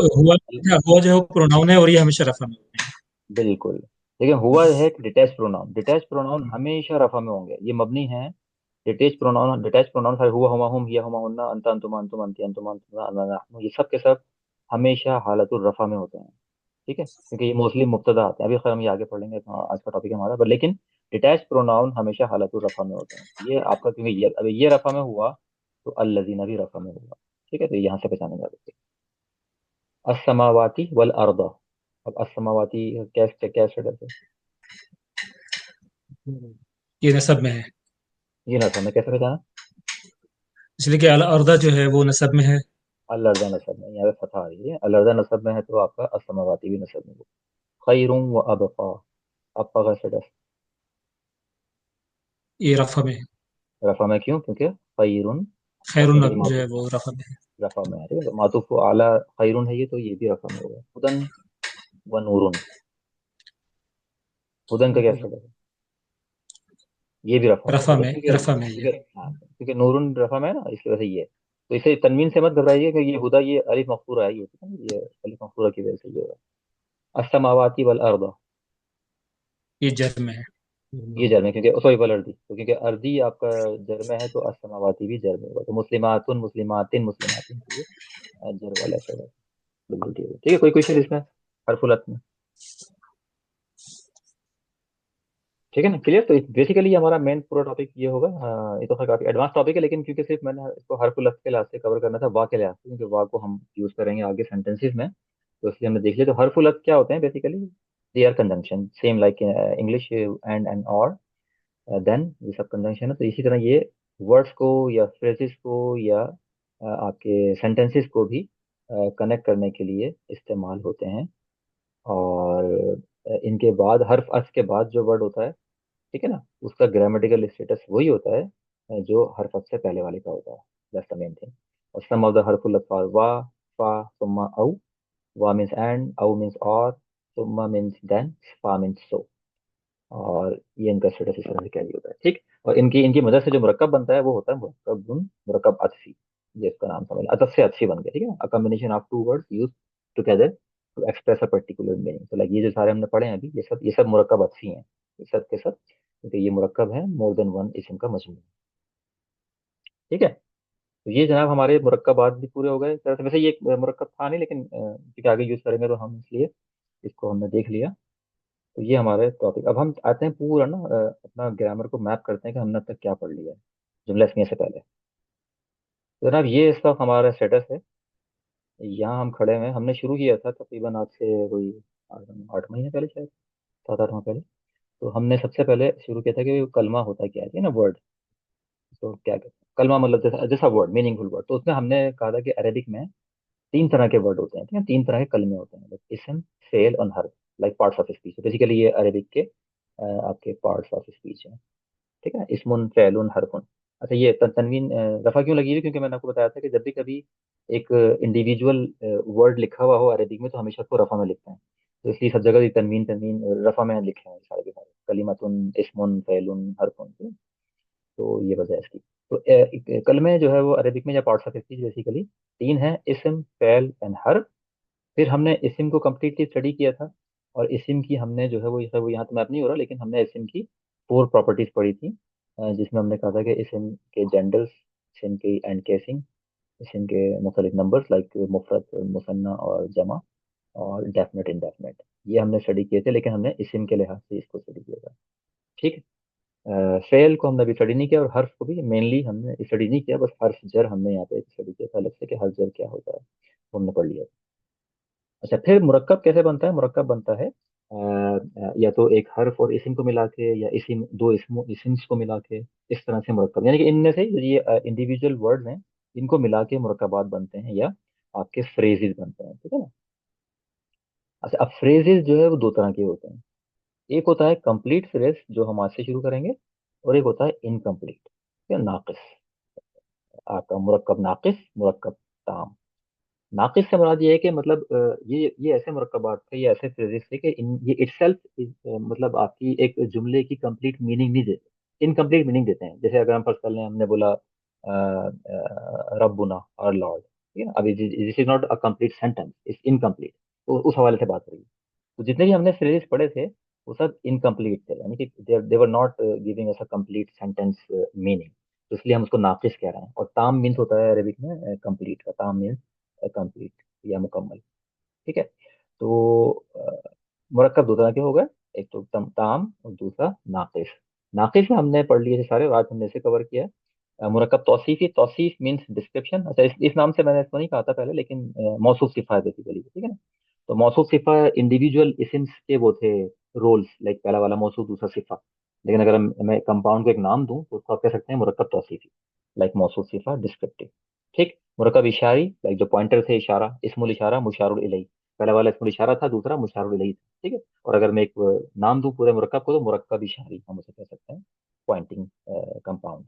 S2: हुआ जो है वो प्रोनाउन है और ये हमेशा रफा में होते हैं।
S1: बिल्कुल। लेकिन हुआ है एक डिटैच प्रोनाउन, डिटैच प्रोनाउन हमेशा रफा में होंगे, ये मबनी है। डिटैच प्रोनाउन सारे हुआ हुमा हुम हिया हुमा हुन्ना अंता अंतुमा अंतुम अंती अंतुमा अंतुमा अना नहनु, ये सब के सब हमेशा हालतुर रफा में होते हैं, ठीक है, क्योंकि ये मोस्टली मुब्तदा आते हैं। अभी खैर हम ये आगे पढ़ेंगे, आज का टॉपिक है हमारा, पर लेकिन डिटैच प्रोनाउन हमेशा हालतुर रफा में होते हैं। ये आपका, क्योंकि ये अभी ये रफा में हुआ, तो अल्लजीना भी रफा में होगा, ठीक है, तो यहाँ से पहचाने जाते हैं। अस्समावाती वल अर्द, अब अस्समावाती कैसे कैसे है?
S2: ये नसब में है,
S1: ये ना समझ कैसे पहचाना?
S2: इसलिए कि अल अर्दा जो है वो नसब में है।
S1: अलर्दा नसब में, यहाँ पे फतह आ रही है, अलर्दा नसब में है, तो आपका असमावाती भी नसब में हो। खैरुम व अबका, अबका का स्टेटस
S2: ये रफा में है।
S1: रफा में क्यों? क्योंकि खैरुन, और
S2: खैरुन
S1: क्योंकि ये
S2: जो है
S1: मातूफ
S2: वो रफा में है।
S1: रफा में है, ठीक है, तो मातूफ को आला खैरुन है, ये तो ये भी रफा में होगा। हुदन व नूरुन, हुदन का क्या स्टेटस है? ये भी रफा में होगा, बस क्योंकि
S2: रफा में है ये।
S1: क्योंकि हाँ, क्योंकि नूरुन रफा में है ना, इसकी वजह से ये। तो इसे तनवीन से मत घबराइए कि ये हुदा, ये अलिफ मकसूरा है, ये ठीक है ना? ये अलिफ मकसूरा की वजह से ये होगा। अस्समावाती वल अर्द,
S2: ये जर में है।
S1: ये जर में, क्योंकि सॉरी वल अर्दी, तो क्योंकि अर्दी आपका जर में है, तो अस्समावाती भी जर में होगा। तो मुस्लिमातुन मुस्लिमातिन मुस्लिमातिन, तो ये जर वाला है। बिल्कुल ठीक है, ठीक है, कोई क्वेश्चन इसमें हरफुल हक में? ठीक है ना, क्लियर। तो बेसिकली हमारा मेन पूरा टॉपिक ये होगा। ये तो खैर काफी एडवांस टॉपिक है, लेकिन क्योंकि सिर्फ मैंने इसको हरफुल हक के लिहाज से कवर करना था, वाक के लिहाज से, क्योंकि वाक को हम यूज करेंगे आगे सेंटेंसेस में, तो इसलिए हमने देख लिया। तो हरफुल हक क्या होते हैं basically? They are conjunction same like English and और देन ये सब कंजंक्शन है। तो इसी तरह ये वर्ड्स को या फ्रेजेस को या आपके सेंटेंसेस को भी कनेक्ट करने के लिए इस्तेमाल होते हैं। और इनके बाद हर्फ अर्थ के बाद जो वर्ड होता है, ठीक है ना, उसका ग्रामेटिकल स्टेटस वही होता है जो हर्फ अर्थ से पहले वाले का होता है। That's the main thing. और सम ऑफ द हर्फुल अल्फाज वा, फा, सुम्मा, औ। वा मीन्स एंड, औ मीन्स और, सुम्मा मीन्स देन, फा मीन्स सो। और ये इनका स्टेटस इस तरह से कैरी होता है, ठीक। और इनकी इनकी मदद से जो मुरक्कब बनता है वो होता है मुरक्कब अतफी, जिसका नाम समझ अतफ से अतफी बन गया, ठीक है। A combination of two words use together to express a particular meaning. तो लाइक ये जो सारे हमने पढ़े हैं अभी, ये सब मुरक्कब अतफी हैं, ये सब के सब, क्योंकि ये मुरक्कब है मोर देन वन इसम का मजमू, ठीक है। तो ये जनाब हमारे मुरक्कबात भी पूरे हो गए एक तरह से। वैसे ये एक मुरक्कब था नहीं, लेकिन क्योंकि आगे यूज करेंगे तो हम इसलिए इसको हमने देख लिया। तो ये हमारे टॉपिक। अब हम आते हैं पूरा ना अपना ग्रामर को मैप करते हैं कि हमने अब तक क्या पढ़ लिया है जुमला इसमिया से पहले। तो जनाब ये इस वक्त हमारा स्टेटस है। यहाँ हम खड़े हैं, हमने शुरू किया था तकरीबन आज से कोई 8 महीने पहले, शायद 7-8 माह पहले। तो हमने सबसे पहले शुरू किया था कि वो कलमा होता क्या है ना, वर्ड। तो क्या कहते हैं कलमा, मतलब जैसा जैसा वर्ड, मीनिंगफुल वर्ड। तो उसमें हमने कहा था कि अरेबिक में 3 तरह के वर्ड होते हैं, ठीक है, 3 तरह के कलमे होते हैं, इसम, फेल और हर्फ, like parts of speech. Basically ये अरेबिक के आपके पार्ट्स ऑफ स्पीच है, ठीक है। इस्मुन, फैलुन, हरफुन। अच्छा ये तनवीन रफा क्यों लगी हुई? क्योंकि मैंने आपको बताया था कि जब भी कभी एक इंडिविजुअल वर्ड लिखा हुआ हो अरबिक में तो हमेशा उसको रफा में लिखते हैं। तो इसलिए सब जगह ये तनवीन तनवीन रफा में लिखे हैं सारे के सारे, कलिमतुन, इस्मुन, फैलुन, हरफुन, ठीक है? तो ये वजह है इसकी। तो कलमे जो है वो अरबिक में या पार्ट्स ऑफ स्पीच बेसिकली 3 है, इस्म, फैल एंड हर्फ। फिर हमने इसिम को कम्प्लीटली स्टडी किया था। और इसिम की हमने जो है वो यहाँ तो मैप नहीं हो रहा, लेकिन हमने इसिम की 4 प्रॉपर्टीज पढ़ी थी, जिसमें हमने कहा था कि इसिम के जेंडर्स, इसिम के एंड केसिंग, इसिम के मुख्तलिफ नंबर्स लाइक मुफरत, मुसन्ना और जमा, और डेफिनेट, इनडेफिनेट। ये हमने स्टडी किए थे, लेकिन हमने इसिम के लिहाज से इसको स्टडी किया था, ठीक है। फेल को हमने अभी स्टडी नहीं किया, और हर्फ को भी मेनली हमने स्टडी नहीं किया, बस हर्फ जर हमने यहाँ पे स्टडी किया था अलग से कि हर्फ जर क्या होता है, वो हमने पढ़ लिया। अच्छा, फिर मुरक्कब कैसे बनता है? मुरक्कब बनता है या तो एक हर्फ और इस्म को मिला के, या इसिम दो इस्म्स को मिला के, इस तरह से मुरक्कब, यानी कि इनमें से जो ये इंडिविजुअल वर्ड्स हैं इनको मिला के मुरक्कबात बनते हैं, या आपके फ्रेजेस बनते हैं, ठीक है ना। अच्छा, अब फ्रेजेस जो है वो 2 तरह के होते हैं। एक होता है कंप्लीट फ्रेज जो हम आज से शुरू करेंगे, और एक होता है इनकम्प्लीट या नाकिस। आपका मुरक्कब नाकिस, मुरक्कब ताम। नाकिस से मुराद ये है कि मतलब ये ऐसे मुरक्कबात थे, ये ऐसे फ्रेजेस थे कि ये इटसेल्फ मतलब आपकी एक जुमले की कंप्लीट मीनिंग नहीं देते, इनकम्प्लीट मीनिंग देते हैं। जैसे अगर हम फर्स्ट कर लें, हमने बोला रब्बुना और लॉर्ड, ठीक है। अभी this is not a complete sentence, it's incomplete. तो उस हवाले से बात करेंगे। तो जितने भी हमने फ्रेजेस पढ़े थे वो सब इनकम्प्लीट थे, यानी कि they were not giving us a complete sentence meaning. तो इसलिए हम उसको नाकिस कह रहे हैं। और ताम मीन्स होता है अरबिक में कंप्लीट का, ताम मीन्स कंप्लीट या मुकम्मल, ठीक है। तो मुरक्कब 2 तरह के हो गए, एक तो ताम और दूसरा नाकिस। नाकिस में हमने पढ़ लिए थे सारे, और आज हमने इसे कवर किया है। मुरक्कब तौसीफी, तौसीफ मीन्स डिस्क्रिप्शन। अच्छा, इस नाम से मैंने इसको नहीं कहा था पहले, लेकिन मौसूफ सिफा है बेसिकली, ठीक है ना। तो मौसूफ सिफा इंडिविजुअल इसिम्स के वो थे, रोल्स, लाइक पहला वाला मौसूफ, दूसरा सिफा। लेकिन अगर मैं कंपाउंड को एक नाम दूं तो उसको आप कह सकते हैं मुरक्कब तौसीफी, लाइक मौसूफ सिफा, डिस्क्रिप्टिव, ठीक। मुरक्कब इशारी, लाइक जो पॉइंटर थे, इशारा, इस्मुल इशारा, मुशारुल इलैही। पहला वाला इस्मुल इशारा था, दूसरा मुशारुल इलैही था, ठीक है। और अगर मैं एक नाम दूं पूरे मुरक्कब को तो मुरक्कब इशारी हम उसे कह सकते हैं, पॉइंटिंग कंपाउंड।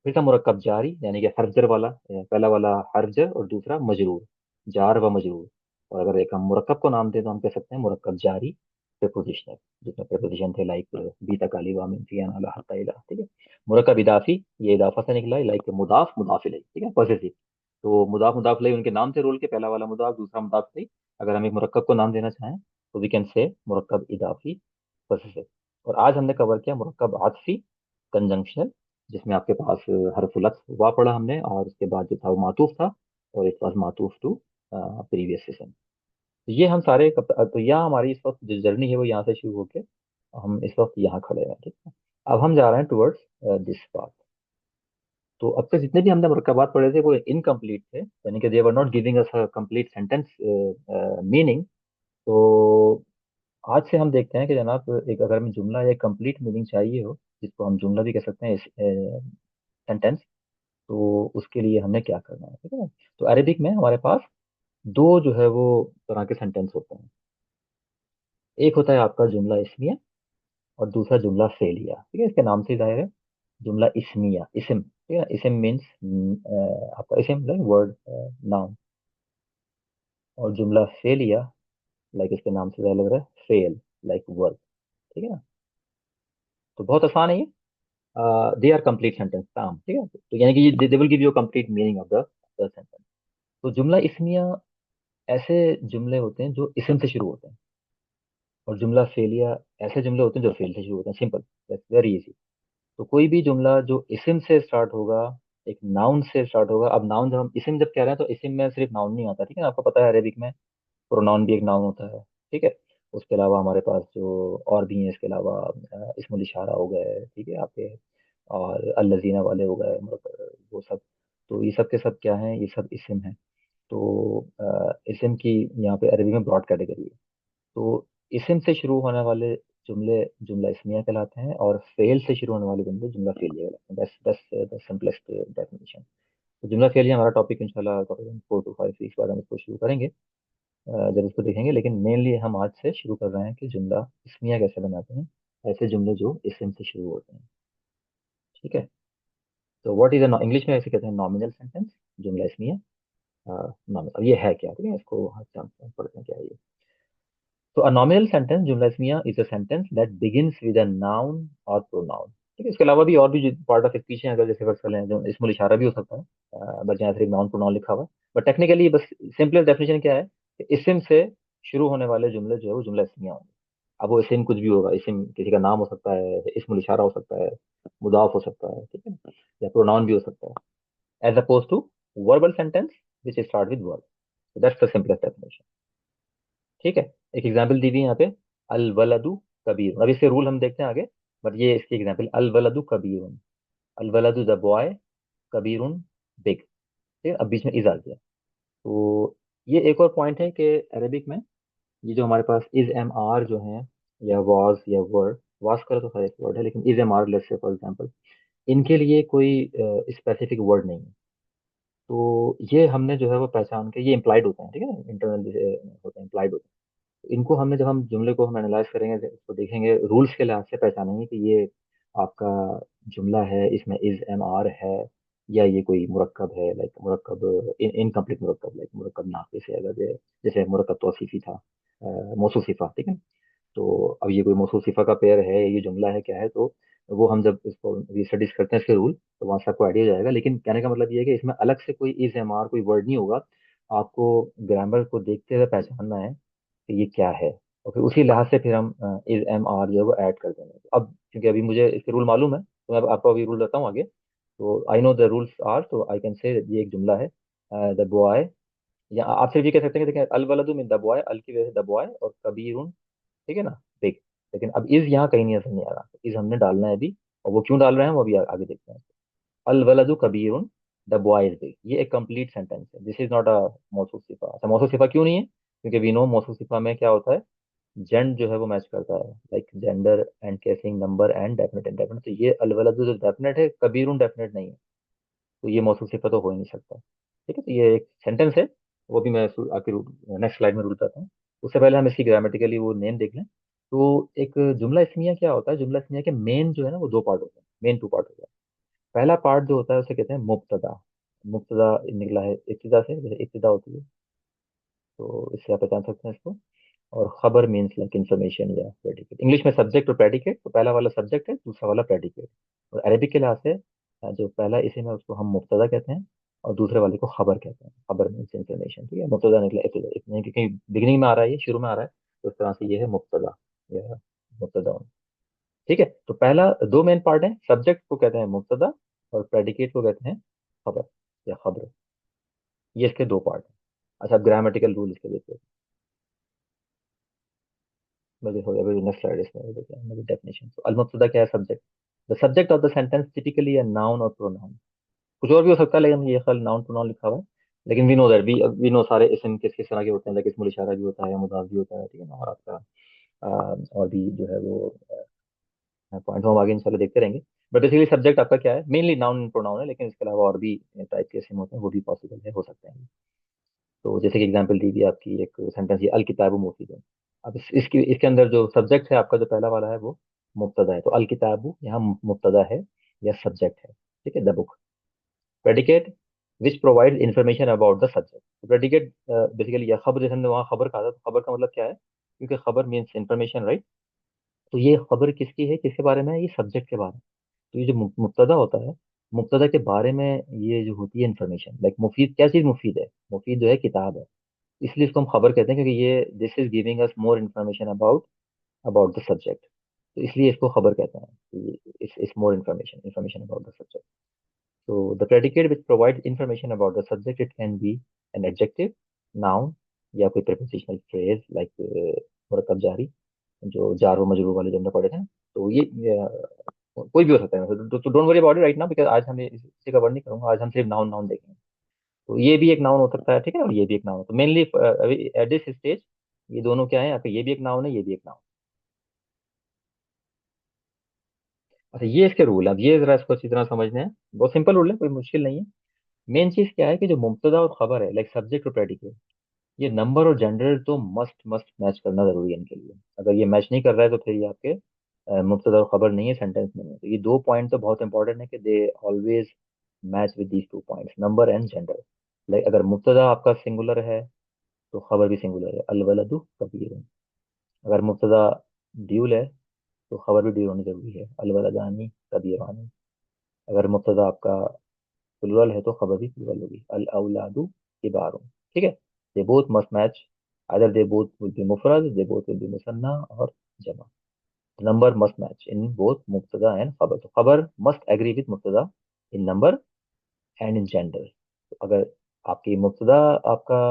S1: फिर था मुरक्कब जारी, यानी कि हर्फ वाला, पहला वाला हर्फ जर और दूसरा मजरूर, जार व मजरूर। और अगर एक हम मुरक्कब को नाम दें तो हम कह सकते हैं मुरक्कब जारी प्रेपोजिशनल, जिसमें प्रेपोजिशन थे लाइक बी तक, अली, वामिन, फियान, अला, हत्ता, इला, ठीक है। मुरक्कब इदाफी, ये इदाफा से निकला है, लाइक मुदाफ, मुदाफ इलैही, ठीक है, पॉजिटिव। तो मुदाफ, मुदाफ इलैही उनके नाम थे रोल के, पहला वाला मुदाफ, दूसरा मुदाफ इलैही। अगर हम एक मुरक्कब को नाम देना चाहें तो वी कैन से मुरक्कब इदाफी, पॉजिटिव। और आज हमने कवर किया मुरक्कब आतफी, कंजंक्शनल, जिसमें आपके पास हरफुल अत्फ हुआ पड़ा हमने, और उसके बाद जो था वो मातूफ था, और इट वाज मातूफ टू प्रीवियस सेशन। तो ये हम सारे तो यहाँ हमारी इस वक्त जो जर्नी है वो यहाँ से शुरू होके हम इस वक्त यहाँ खड़े हैं, ठीक है। अब हम जा रहे हैं टुवर्ड्स दिस पार्ट। तो अब तक जितने भी हमने मुरक्कबात पढ़े थे वो इनकम्प्लीट थे, यानी कि they were not giving us a complete sentence meaning. तो आज से हम देखते हैं कि जनाब, एक अगर हमें जुमला या कंप्लीट मीनिंग चाहिए हो, जिसको हम जुमला भी कह सकते हैं, सेंटेंस, तो उसके लिए हमें क्या करना है, ठीक है ना। तो अरेबिक में हमारे पास दो जो है वो तरह के सेंटेंस होते हैं। एक होता है आपका जुमला इस्मिया, और दूसरा जुमला फेलिया, ठीक है। इसके नाम से जाहिर है, जुमला इस्मिया, इस्म, ठीक है। इस्म मीन्स आपका इस्म लाइक वर्ड, नाउन। और जुमला फेलिया, लाइक इसके नाम से जाहिर लग रहा है, फेल, लाइक वर्ब, ठीक है ना। तो बहुत आसान है ये। दे आर कंप्लीट सेंटेंस काम, ठीक है। तो यानी कि they will give you complete meaning of the sentence. तो जुमला इस्मिया ऐसे जुमले होते हैं जो इस्म से शुरू होते हैं, और जुमला फेलिया ऐसे जुमले होते हैं जो फेल से शुरू होते हैं। Simple, that's very easy. तो कोई भी जुमला जो इस्म से स्टार्ट होगा, एक नाउन से स्टार्ट होगा। अब नाउन, जब हम इस्म जब कह रहे हैं तो इस्म में सिर्फ नाउन नहीं आता, ठीक है ना। आपको पता है अरेबिक में प्रोनाउन भी एक नाउन होता है, ठीक है। उसके अलावा हमारे पास जो और भी हैं, इसके अलावा इस्मुल इशारा हो गए, ठीक है आपके, और अल्लजीना वाले हो गए, मतलब वो सब। तो ये सब के सब क्या हैं, ये सब इस्म हैं। तो इस्म की यहाँ पे अरबी में ब्रॉड कैटेगरी है। तो इस्म से शुरू होने वाले जुमले जुमला इस्मिया कहलाते हैं, और फेल से शुरू होने वाले जुमले जुमला फेलिया कहलाते हैं। That's the simplest definition. तो जुमला फेलिया हमारा टॉपिक इंशाल्लाह 4 to 5 वीक्स बाद हम इसको शुरू करेंगे, जब इसको देखेंगे। लेकिन मेनली हम आज से शुरू कर रहे हैं कि जुमला इस्मिया कैसे बनाते हैं, ऐसे जुमले जो इस्म से शुरू होते हैं, ठीक है। तो व्हाट इज इंग्लिश में ऐसे कहते हैं नॉमिनल सेंटेंस, जुमला इस्मिया। नॉमिनल, अब ये है क्या, ठीक है, इसको हम पढ़ते हैं क्या है ये। तो अ नॉमिनल सेंटेंस, जुमला इस्मिया, is a sentence that begins with a noun or pronoun, ठीक है। इसके अलावा भी और भी पार्ट ऑफ स्पीच है, अगर जैसे वर्ड हैं, जो इसमें इशारा भी हो सकता है, बट यहाँ सिर्फ नाउन प्रोनाउन लिखा हुआ है। बट टेक्निकली बस सिंपलेस्ट डेफिनेशन क्या है कि इस्म से शुरू होने वाले जुमले जो है वो जुमला इस्मिया होंगे। अब वो इस्म कुछ भी होगा, इस्म किसी का नाम हो सकता है, इस्मुल इशारा हो सकता है, मुदाफ हो सकता है, ठीक है ना, या प्रोनाउन भी हो सकता है, as oppose to verbal sentence which start with verb. That's the simplest definition, ठीक है। एक एग्जाम्पल दी हुई है यहाँ पे, अल वलदु कबीर। अब इसके रूल हम देखते हैं आगे, बट ये इसकी एग्जाम्पल, अल वलदु कबीर, अल वलदु द बॉय, कबीर बिग, ठीक है। अब बीच में इज आ गया। तो ये एक और पॉइंट है कि अरेबिक में ये जो हमारे पास इज एम आर जो है, या वाज या वर्ड, वाज करो तो खैर एक वर्ड है, लेकिन इज एम आर, लेट्स से फॉर एग्जाम्पल, इनके लिए कोई स्पेसिफिक वर्ड नहीं है। तो ये हमने जो है वो पहचान के, ये इम्प्लाइड होते हैं, ठीक है, इंटरनल होते हैं, इम्प्लाइड होते हैं। इनको हमने, जब हम जुमले को हम एनालाइज करेंगे, तो देखेंगे रूल्स के लिहाज से पहचानेंगे कि ये आपका जुमला है, इसमें इज एम आर है, या ये कोई मुरक्कब है, लाइक मुरक्कब इनकम्प्लीट मुरक्कब, लाइक मुरक्कब नाकिस है, अगर जैसे मुरक्कब तौसीफी था, मौसूफ सिफा, ठीक है। तो अब ये कोई मौसूफ सिफा का पेयर है, ये जुमला है, क्या है, तो वो हम जब इसको स्टडीज करते हैं इसके रूल, तो वहाँ से आपको आइडिया हो जाएगा। लेकिन कहने का मतलब ये है कि इसमें अलग से कोई इज एम आर कोई वर्ड नहीं होगा। आपको ग्रामर को देखते हुए पहचानना है कि ये क्या है, और फिर उसी लिहाज से फिर हम इज एम आर जो है वो ऐड कर देंगे। तो अब क्योंकि अभी मुझे इसके रूल मालूम है, तो मैं अब आपको अभी रूल बताऊँ आगे। तो I know the rules are, तो आई कैन से ये एक जुमला है, द बॉय, या आप सिर्फ ये कह सकते हैं कि देखें, अल वलदु मिन द बॉय, अल की वजह से द बॉय, और कबीरुन, ठीक है ना, बिग। लेकिन अब इज यहाँ कहीं नहीं नजर नहीं आ रहा, तो इज हमने डालना है अभी, और वो क्यों डाल रहे हैं वो अभी आगे देखते हैं। अल वलदु कबीरुन, द बॉय इज बिग, ये एक कंप्लीट सेंटेंस है, दिस इज नॉट अ मौसूफ सिफा। अच्छा, मौसूफ सिफा क्यों नहीं है? क्योंकि वी नो मौसूफ सिफा में क्या होता है, जेंड जो है वो मैच करता है, like gender and casing, number and definite indefinite. तो ये अल वलदु जो डेफिनेट है, कबीरुन डेफिनेट नहीं है, तो ये मौसूफ सिफा तो हो ही नहीं सकता, ठीक है। तो ये एक सेंटेंस है, वो भी मैं आखिर नेक्स्ट स्लाइड में रूल करता हूँ। उससे पहले हम इसकी ग्रामेटिकली वो नेम देख लें। तो एक जुमला इसमिया क्या होता है, जुमला इसमिया के मेन जो है ना वो दो पार्ट होते हैं, मेन टू पार्ट होता है। पहला पार्ट जो होता है उसे कहते हैं मुब्तदा। मुब्तदा निकला है इब्तिदा से, जैसे इब्तिदा होती है, तो इससे आप पहचान सकते हैं इसको। और खबर मीन्स लाइक इंफॉर्मेशन या प्रेडिकेट। इंग्लिश में सब्जेक्ट और प्रेडिकेट, तो पहला वाला सब्जेक्ट है, दूसरा वाला प्रेडिकेट। और अरेबिक के लिहाज से जो पहला इसी में उसको हम मुब्तदा कहते हैं, और दूसरे वाले को खबर कहते हैं। खबर मीन्स इंफॉर्मेशन, ठीक है। मुब्तदा निकला इब्तिदा, इतने क्योंकि बिगिनिंग में आ रहा है, ये शुरू में आ रहा है, तो इस तरह से ये है मुब्तदा या मुब्तदा, ठीक है। तो पहला दो मेन पार्ट है, सब्जेक्ट को कहते हैं मुब्तदा, और प्रेडिकेट को कहते हैं खबर या खबर। ये इसके दो पार्ट है। अच्छा, ग्रामेटिकल रूल इसके देखिए, मुझे हो गया नेक्स्ट स्लाइड, इसमें देखिए मेरी डेफिनेशन। तो अलमुब्तदा क्या है, subject, the subject of the sentence typically a noun or pronoun. कुछ और भी हो सकता है, लेकिन ये खाली नाउन प्रोनाउन लिखा हुआ है। लेकिन we know that, we know सारे इसम किस किस तरह के होते हैं, लाइक इसमुल इशारा भी होता है, मुदाफ भी होता है, ठीक है ना, और आपका और भी जो है वो पॉइंट हम आगे इंशाल्लाह देखते रहेंगे। बट बेसिकली सब्जेक्ट आपका क्या है, मेनली नाउन एंड प्रोनाउन है, लेकिन इसके अलावा और भी टाइप के सेम होते हैं, वो भी पॉसिबल है, हो सकते हैं। तो जैसे कि एग्जांपल दी थी आपकी एक सेंटेंस, ये अल किताबु मुफीदुन। अब इसके अंदर जो सब्जेक्ट है आपका, जो पहला वाला है वो मुब्तदा है, तो अल किताबु यहाँ मुब्तदा है या सब्जेक्ट है, ठीक है, the book. Predicate which provide information about the subject. Predicate basically, या खबर, जैसे हमने वहाँ खबर कहा था, तो खबर का मतलब क्या है, क्योंकि खबर मीन्स इंफॉर्मेशन, राइट। तो ये खबर किसकी है, किसके बारे में है, ये सब्जेक्ट के बारे में। तो ये जो मुब्तदा होता है, मुब्तदा के बारे में ये जो होती है इन्फॉर्मेशन, लाइक मुफीद, क्या चीज़ मुफीद है, मुफीद जो है किताब है, इसलिए इसको हम खबर कहते हैं, क्योंकि ये this is giving us more information about about the subject. तो इसलिए इसको खबर कहते हैं, it's more information information about the subject. So the predicate which provides information about the subject, it can be an adjective, noun, या कोई prepositional phrase like मुरक्कब जारी, जो जार व मजरूर वाले जो हमने पढ़े थे ना। तो ये कोई भी हो सकता है। तो don't worry about it right now, because आज हम इसे कवर नहीं करूंगा, आज हम सिर्फ नाउन नाउन देखेंगे। तो ये भी एक नाउन हो सकता है, ठीक है, और ये भी एक नाउन हो, तो मेनली अभी एट दिस स्टेज ये दोनों क्या है, आपका ये भी एक नाउन है, ये भी एक नाउन। अच्छा, ये इसके रूल है, अब ये जरा इसको अच्छी तरह समझने हैं, बहुत सिंपल रूल है, कोई मुश्किल नहीं है। मेन चीज क्या है कि जो मुब्तदा और खबर है, लाइक सब्जेक्ट और प्रेडिकेट, ये नंबर और जेंडर तो मस्ट मस्ट मैच करना जरूरी है इनके लिए। अगर ये मैच नहीं कर रहा है तो फिर ये आपके मुब्तदा और खबर नहीं है, सेंटेंस नहीं है। तो ये दो पॉइंट तो बहुत इंपॉर्टेंट है कि they always match with these two points, number and gender. Like अगर मुब्तदा आपका सिंगुलर है तो खबर भी सिंगुलर है, अल वलदु कबीर। अगर मुब्तदा ड्यूल है तो खबर भी ड्यूल होनी जरूरी है, अल वलदानी कबीरानी। अगर मुब्तदा आपका प्लुरल है तो खबर भी प्लुरल होगी, अल औलादु किबारुन। ठीक है, दे both must match, either they both will be mufrad, they both will be musanna और जमा। Number must match in both मुब्तदा एंड खबर, तो खबर मस्ट एग्री विद मुब्तदा in number and in gender. तो अगर आपकी मुब्तदा आपका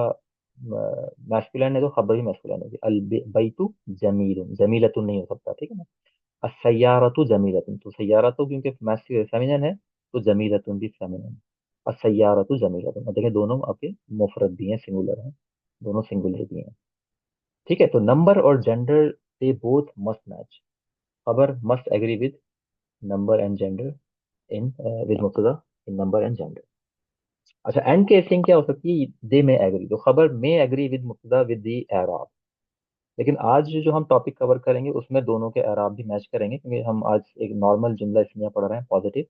S1: मैस्कुलिन है तो खबर भी मैस्कुलिन होगी, अल बैतु जमीलुन, जमीलतुन नहीं हो सकता, ठीक है ना। असय्यारतु जमीलतुन, तो सय्यारतु क्योंकि फेमिनिन है, तो जमीलतुन भी फेमिनिन। असय्यारतु जमीलतुन, और देखिए दोनों आपके मुफरद भी हैं, सिंगुलर हैं, दोनों सिंगुलर भी हैं। ठीक है, तो नंबर और gender they both must match, खबर must agree with number and gender in with मुब्तदा इन नंबर एंड जेंडर। अच्छा, एंड केसिंग क्या हो सकती है, दे में एग्री, तो खबर में एग्री विद मुब्तदा विद द एराब। लेकिन आज जो हम टॉपिक कवर करेंगे उसमें दोनों के एराब भी मैच करेंगे, क्योंकि हम आज एक नॉर्मल जुमला इसमिया पढ़ रहे हैं पॉजिटिव,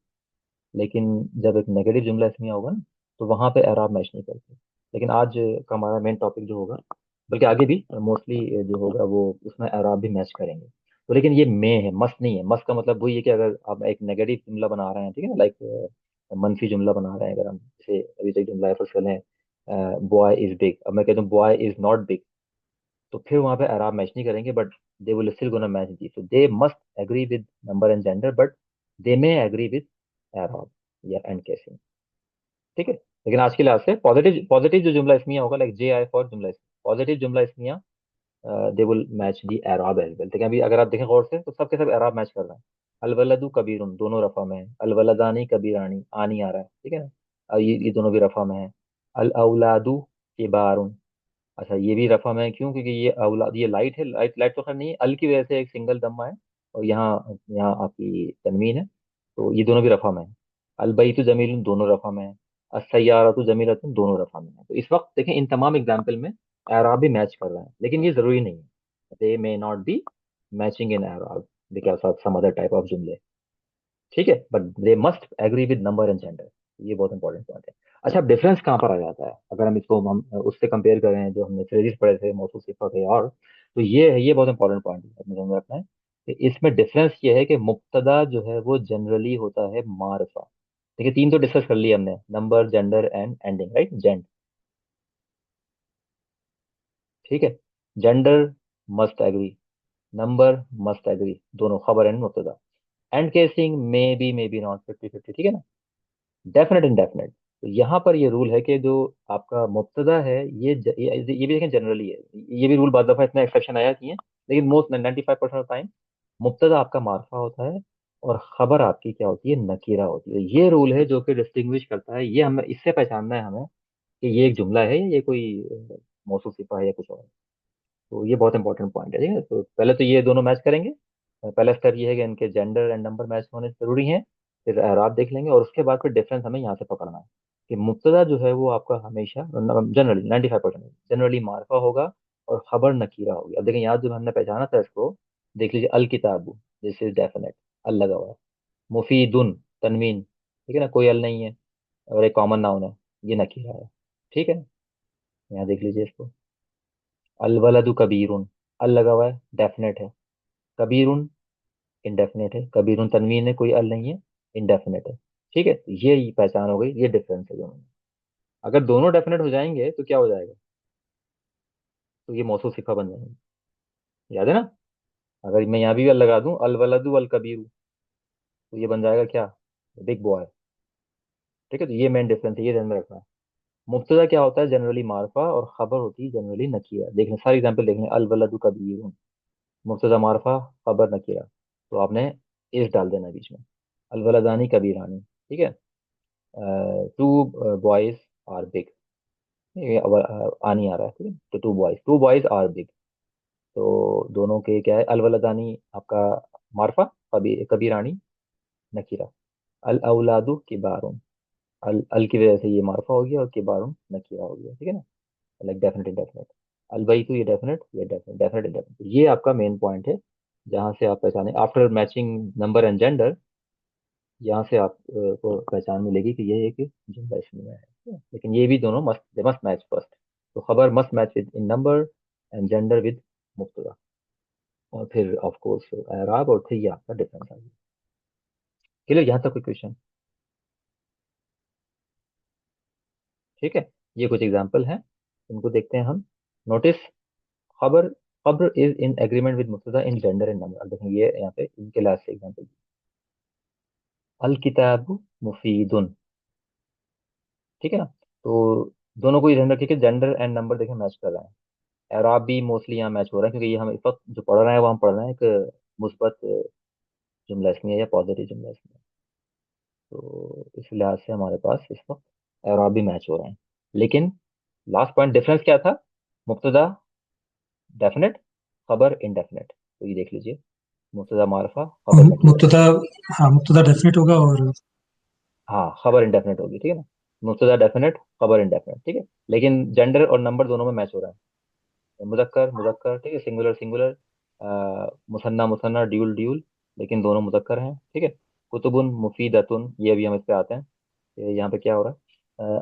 S1: लेकिन जब एक नेगेटिव जुमला इसमिया होगा ना, तो वहां पे एराब मैच नहीं करते। लेकिन आज का हमारा मेन टॉपिक जो होगा, बल्कि आगे भी मोस्टली जो होगा वो उसमें एराब भी मैच करेंगे। तो लेकिन ये मे है, मस्त नहीं है। मस्त का मतलब वही है कि अगर आप एक नेगेटिव जुमला बना रहे हैं, ठीक है ना, लाइक मनफी जुमला बना रहे हैं, अगर हम जैसे अभी तक जुमला है फर्स्ट करें, बॉय इज बिग, अब मैं कहता हूँ बॉय इज नॉट बिग, तो फिर वहां पे एराब मैच नहीं करेंगे, but they will still gonna match the, so they must agree with number and gender, but they may agree with एराब या एंड केसिंग। ठीक है, लेकिन आज के लिहाज से पॉजिटिव पॉजिटिव जो जुमला इसमिया होगा, लाइक जे आई फॉर जुमला, पॉजिटिव जुमला इसमिया दे विल मैच दी एराब एज वेल। देखिए अभी अगर आप देखें गौर से तो सबके सब एराब मैच कर रहे हैं। अलवलदु कबीरुन, दोनों रफा में है, अलवलदानी कबीरानी आनी आ रहा है, ठीक है ना। ये दोनों भी रफा में है। अल औलादु किबारुन, अच्छा ये भी रफा में है, क्यों, क्योंकि ये औलाद, ये लाइट है, लाइट लाइट तो खैर नहीं है, अल की वजह से एक सिंगल दम्मा है, और यहाँ यहाँ आपकी तनवीन है, तो ये दोनों भी रफा में है। अल बैतु जमीलुन, दोनों रफा में है। अस्सय्यारतु जमीलतुन, दोनों रफा में है। तो इस वक्त देखें इन तमाम एग्जाम्पल में एराब भी मैच कर रहे हैं, लेकिन ये जरूरी नहीं है, they may not be matching in एराब because of some other type of जुमले। ठीक है, but they must agree with number and gender, ये बहुत इंपॉर्टेंट पॉइंट है। अच्छा, अब डिफरेंस कहाँ पर आ जाता है, अगर हम इसको हम उससे कंपेयर करें जो हमने फ्रेजेस पढ़े थे, मौसूफ सिफत है, और तो ये बहुत इंपॉर्टेंट पॉइंट है, अपने ध्यान में रखना है कि इसमें डिफरेंस ये है कि मुब्तदा जो है वो जनरली होता है मारिफा। देखिए तीन तो डिस्कस कर लिया हमने, number gender and ending, right, gender. ठीक है, gender must agree, number must agree, दोनों खबर एंड मुब्तदा। And casing may be not, 50-50, ठीक है ना, डेफिनेट इंडेफिनेट। तो यहाँ पर ये रूल है कि जो आपका मुब्तदा है, ये भी देखें जनरली है, ये भी रूल बाद दफा इतना एक्सेप्शन आया कि है, लेकिन मोस्ट 95% ऑफ टाइम मुब्तदा आपका मार्फा होता है और खबर आपकी क्या होती है, नकीरा होती है। ये रूल है जो कि डिस्टिंग्विश करता है, ये हमें इससे पहचानना है हमें कि ये एक जुमला है या ये कोई मौसूफ सिफा है या कुछ और। तो ये बहुत इंपॉर्टेंट पॉइंट है, ठीक है। तो पहले तो ये दोनों मैच करेंगे। पहला स्टेप ये है कि इनके जेंडर एंड नंबर मैच होने जरूरी हैं। फिर एराब देख लेंगे, और उसके बाद फिर डिफरेंस हमें यहाँ से पकड़ना है कि मुब्तदा जो है वो आपका हमेशा जनरली 95% जनरली मार्फा होगा और खबर नकीरा होगी। अब देखिए यहाँ जो हमने पहचाना था इसको, देख लीजिए अल किताबु, दिस इज डेफिनेट, अल लगा हुआ है। मुफीदुन, तनवीन, ठीक है ना, कोई अल नहीं है, और एक कॉमन नाउन है, ये नकीरा है, ठीक है। यहाँ देख लीजिए इसको, अल वलदु कबीरुन, अल लगा हुआ है, डेफिनेट है। कबीरुन इंडेफिनेट है, कबीरुन तनवीन है, कोई अल नहीं है, इंडेफिनेट है, ठीक है। तो ये पहचान हो गई, ये डिफरेंस है दोनों में। अगर दोनों डेफिनेट हो जाएंगे तो क्या हो जाएगा, तो ये मौसूफ सिफा बन जाएंगे, याद है ना। अगर मैं यहाँ भी अल लगा दूं, अल वलदु अल कबीरू, तो ये बन जाएगा क्या, बिग बॉय, ठीक है। तो ये मेन डिफरेंस है, ये ध्यान में रखना है। मुब्तदा क्या होता है, जनरली मार्फा, और खबर होती है जनरली नकीरा। देखने सारे एग्जाम्पल देख लें, अल वलदु कबीर, मुब्तदा मार्फा, खबर नकीरा, तो आपने इस डाल देना बीच में, अल वलदानी कबीरानी, ठीक है। टू बॉयज आर बिग, ये आनी आ रहा है, ठीक है। तो टू बॉयज आर बिग, तो दोनों के क्या है, अल वलदानी आपका मार्फा, कबीरानी नकीरा। अल औलादु किबारुन, अल की वजह से ये मार्फा हो गया और किबारुन नकीरा हो गया, ठीक है ना। लाइक डेफिनेट इंडेफिनेट, अलबई तो ये डेफिनेट, ये डेफिनेट, डेफिनेट इंडेफिनेट, ये आपका मेन पॉइंट है। जहाँ से आप पहचाने after matching number and gender, यहाँ से आप को पहचान मिलेगी कि ये एक जुमला इसमें है, ठीक है? लेकिन ये भी दोनों must, they must match first. तो खबर must match with in number and gender with मुब्तदा, और फिर ऑफ कोर्स एराब, और फिर ये आपका डिफरेंस आ गया। क्लियर यहाँ तक कोई क्वेश्चन, ठीक है। ये कुछ एग्जाम्पल हैं, इनको देखते हैं हम। नोटिस, खबर, खबर इज इन एग्रीमेंट विद मुब्तदा इन जेंडर एंड नंबर। अब देखें ये यहाँ पे इनके लास्ट से एग्जाम्पल, अल किताब मुफीदुन, ठीक है ना। तो दोनों को ये ध्यान रखिए कि जेंडर एंड नंबर देखें मैच कर रहे हैं। एराब भी मोस्टली यहाँ मैच हो रहा है, क्योंकि ये हम इस वक्त जो पढ़ रहे हैं वो हम पढ़ रहे हैं एक मुस्बत जुमला इसमें है या पॉजिटिव जुमला इसमें है। तो इस लिहाज से हमारे पास इस वक्त एराब भी मैच हो रहे हैं। लेकिन लास्ट पॉइंट डिफरेंस क्या था, मुब्तदा डेफिनेट, खबर इनडेफिनेट। तो ये देख लीजिए, मुब्तदा मारफा,
S2: और
S1: खबर नकीरा।
S2: मुब्तदा, हाँ मुब्तदा डेफिनेट होगा और
S1: हाँ, खबर इंडेफिनेट होगी, ठीक है ना। मुब्तदा डेफिनेट, खबर इंडेफिनेट, ठीक है। लेकिन जेंडर और नंबर दोनों में मैच हो रहा है, मुजक्कर मुजक्कर, ठीक है, singular singular, Muthanna Muthanna, dual dual, लेकिन दोनों मुजक्कर हैं, ठीक है। कुतुबुन मुफीदतुन, ये अभी हम इस पे आते हैं। यहाँ पे क्या हो रहा है,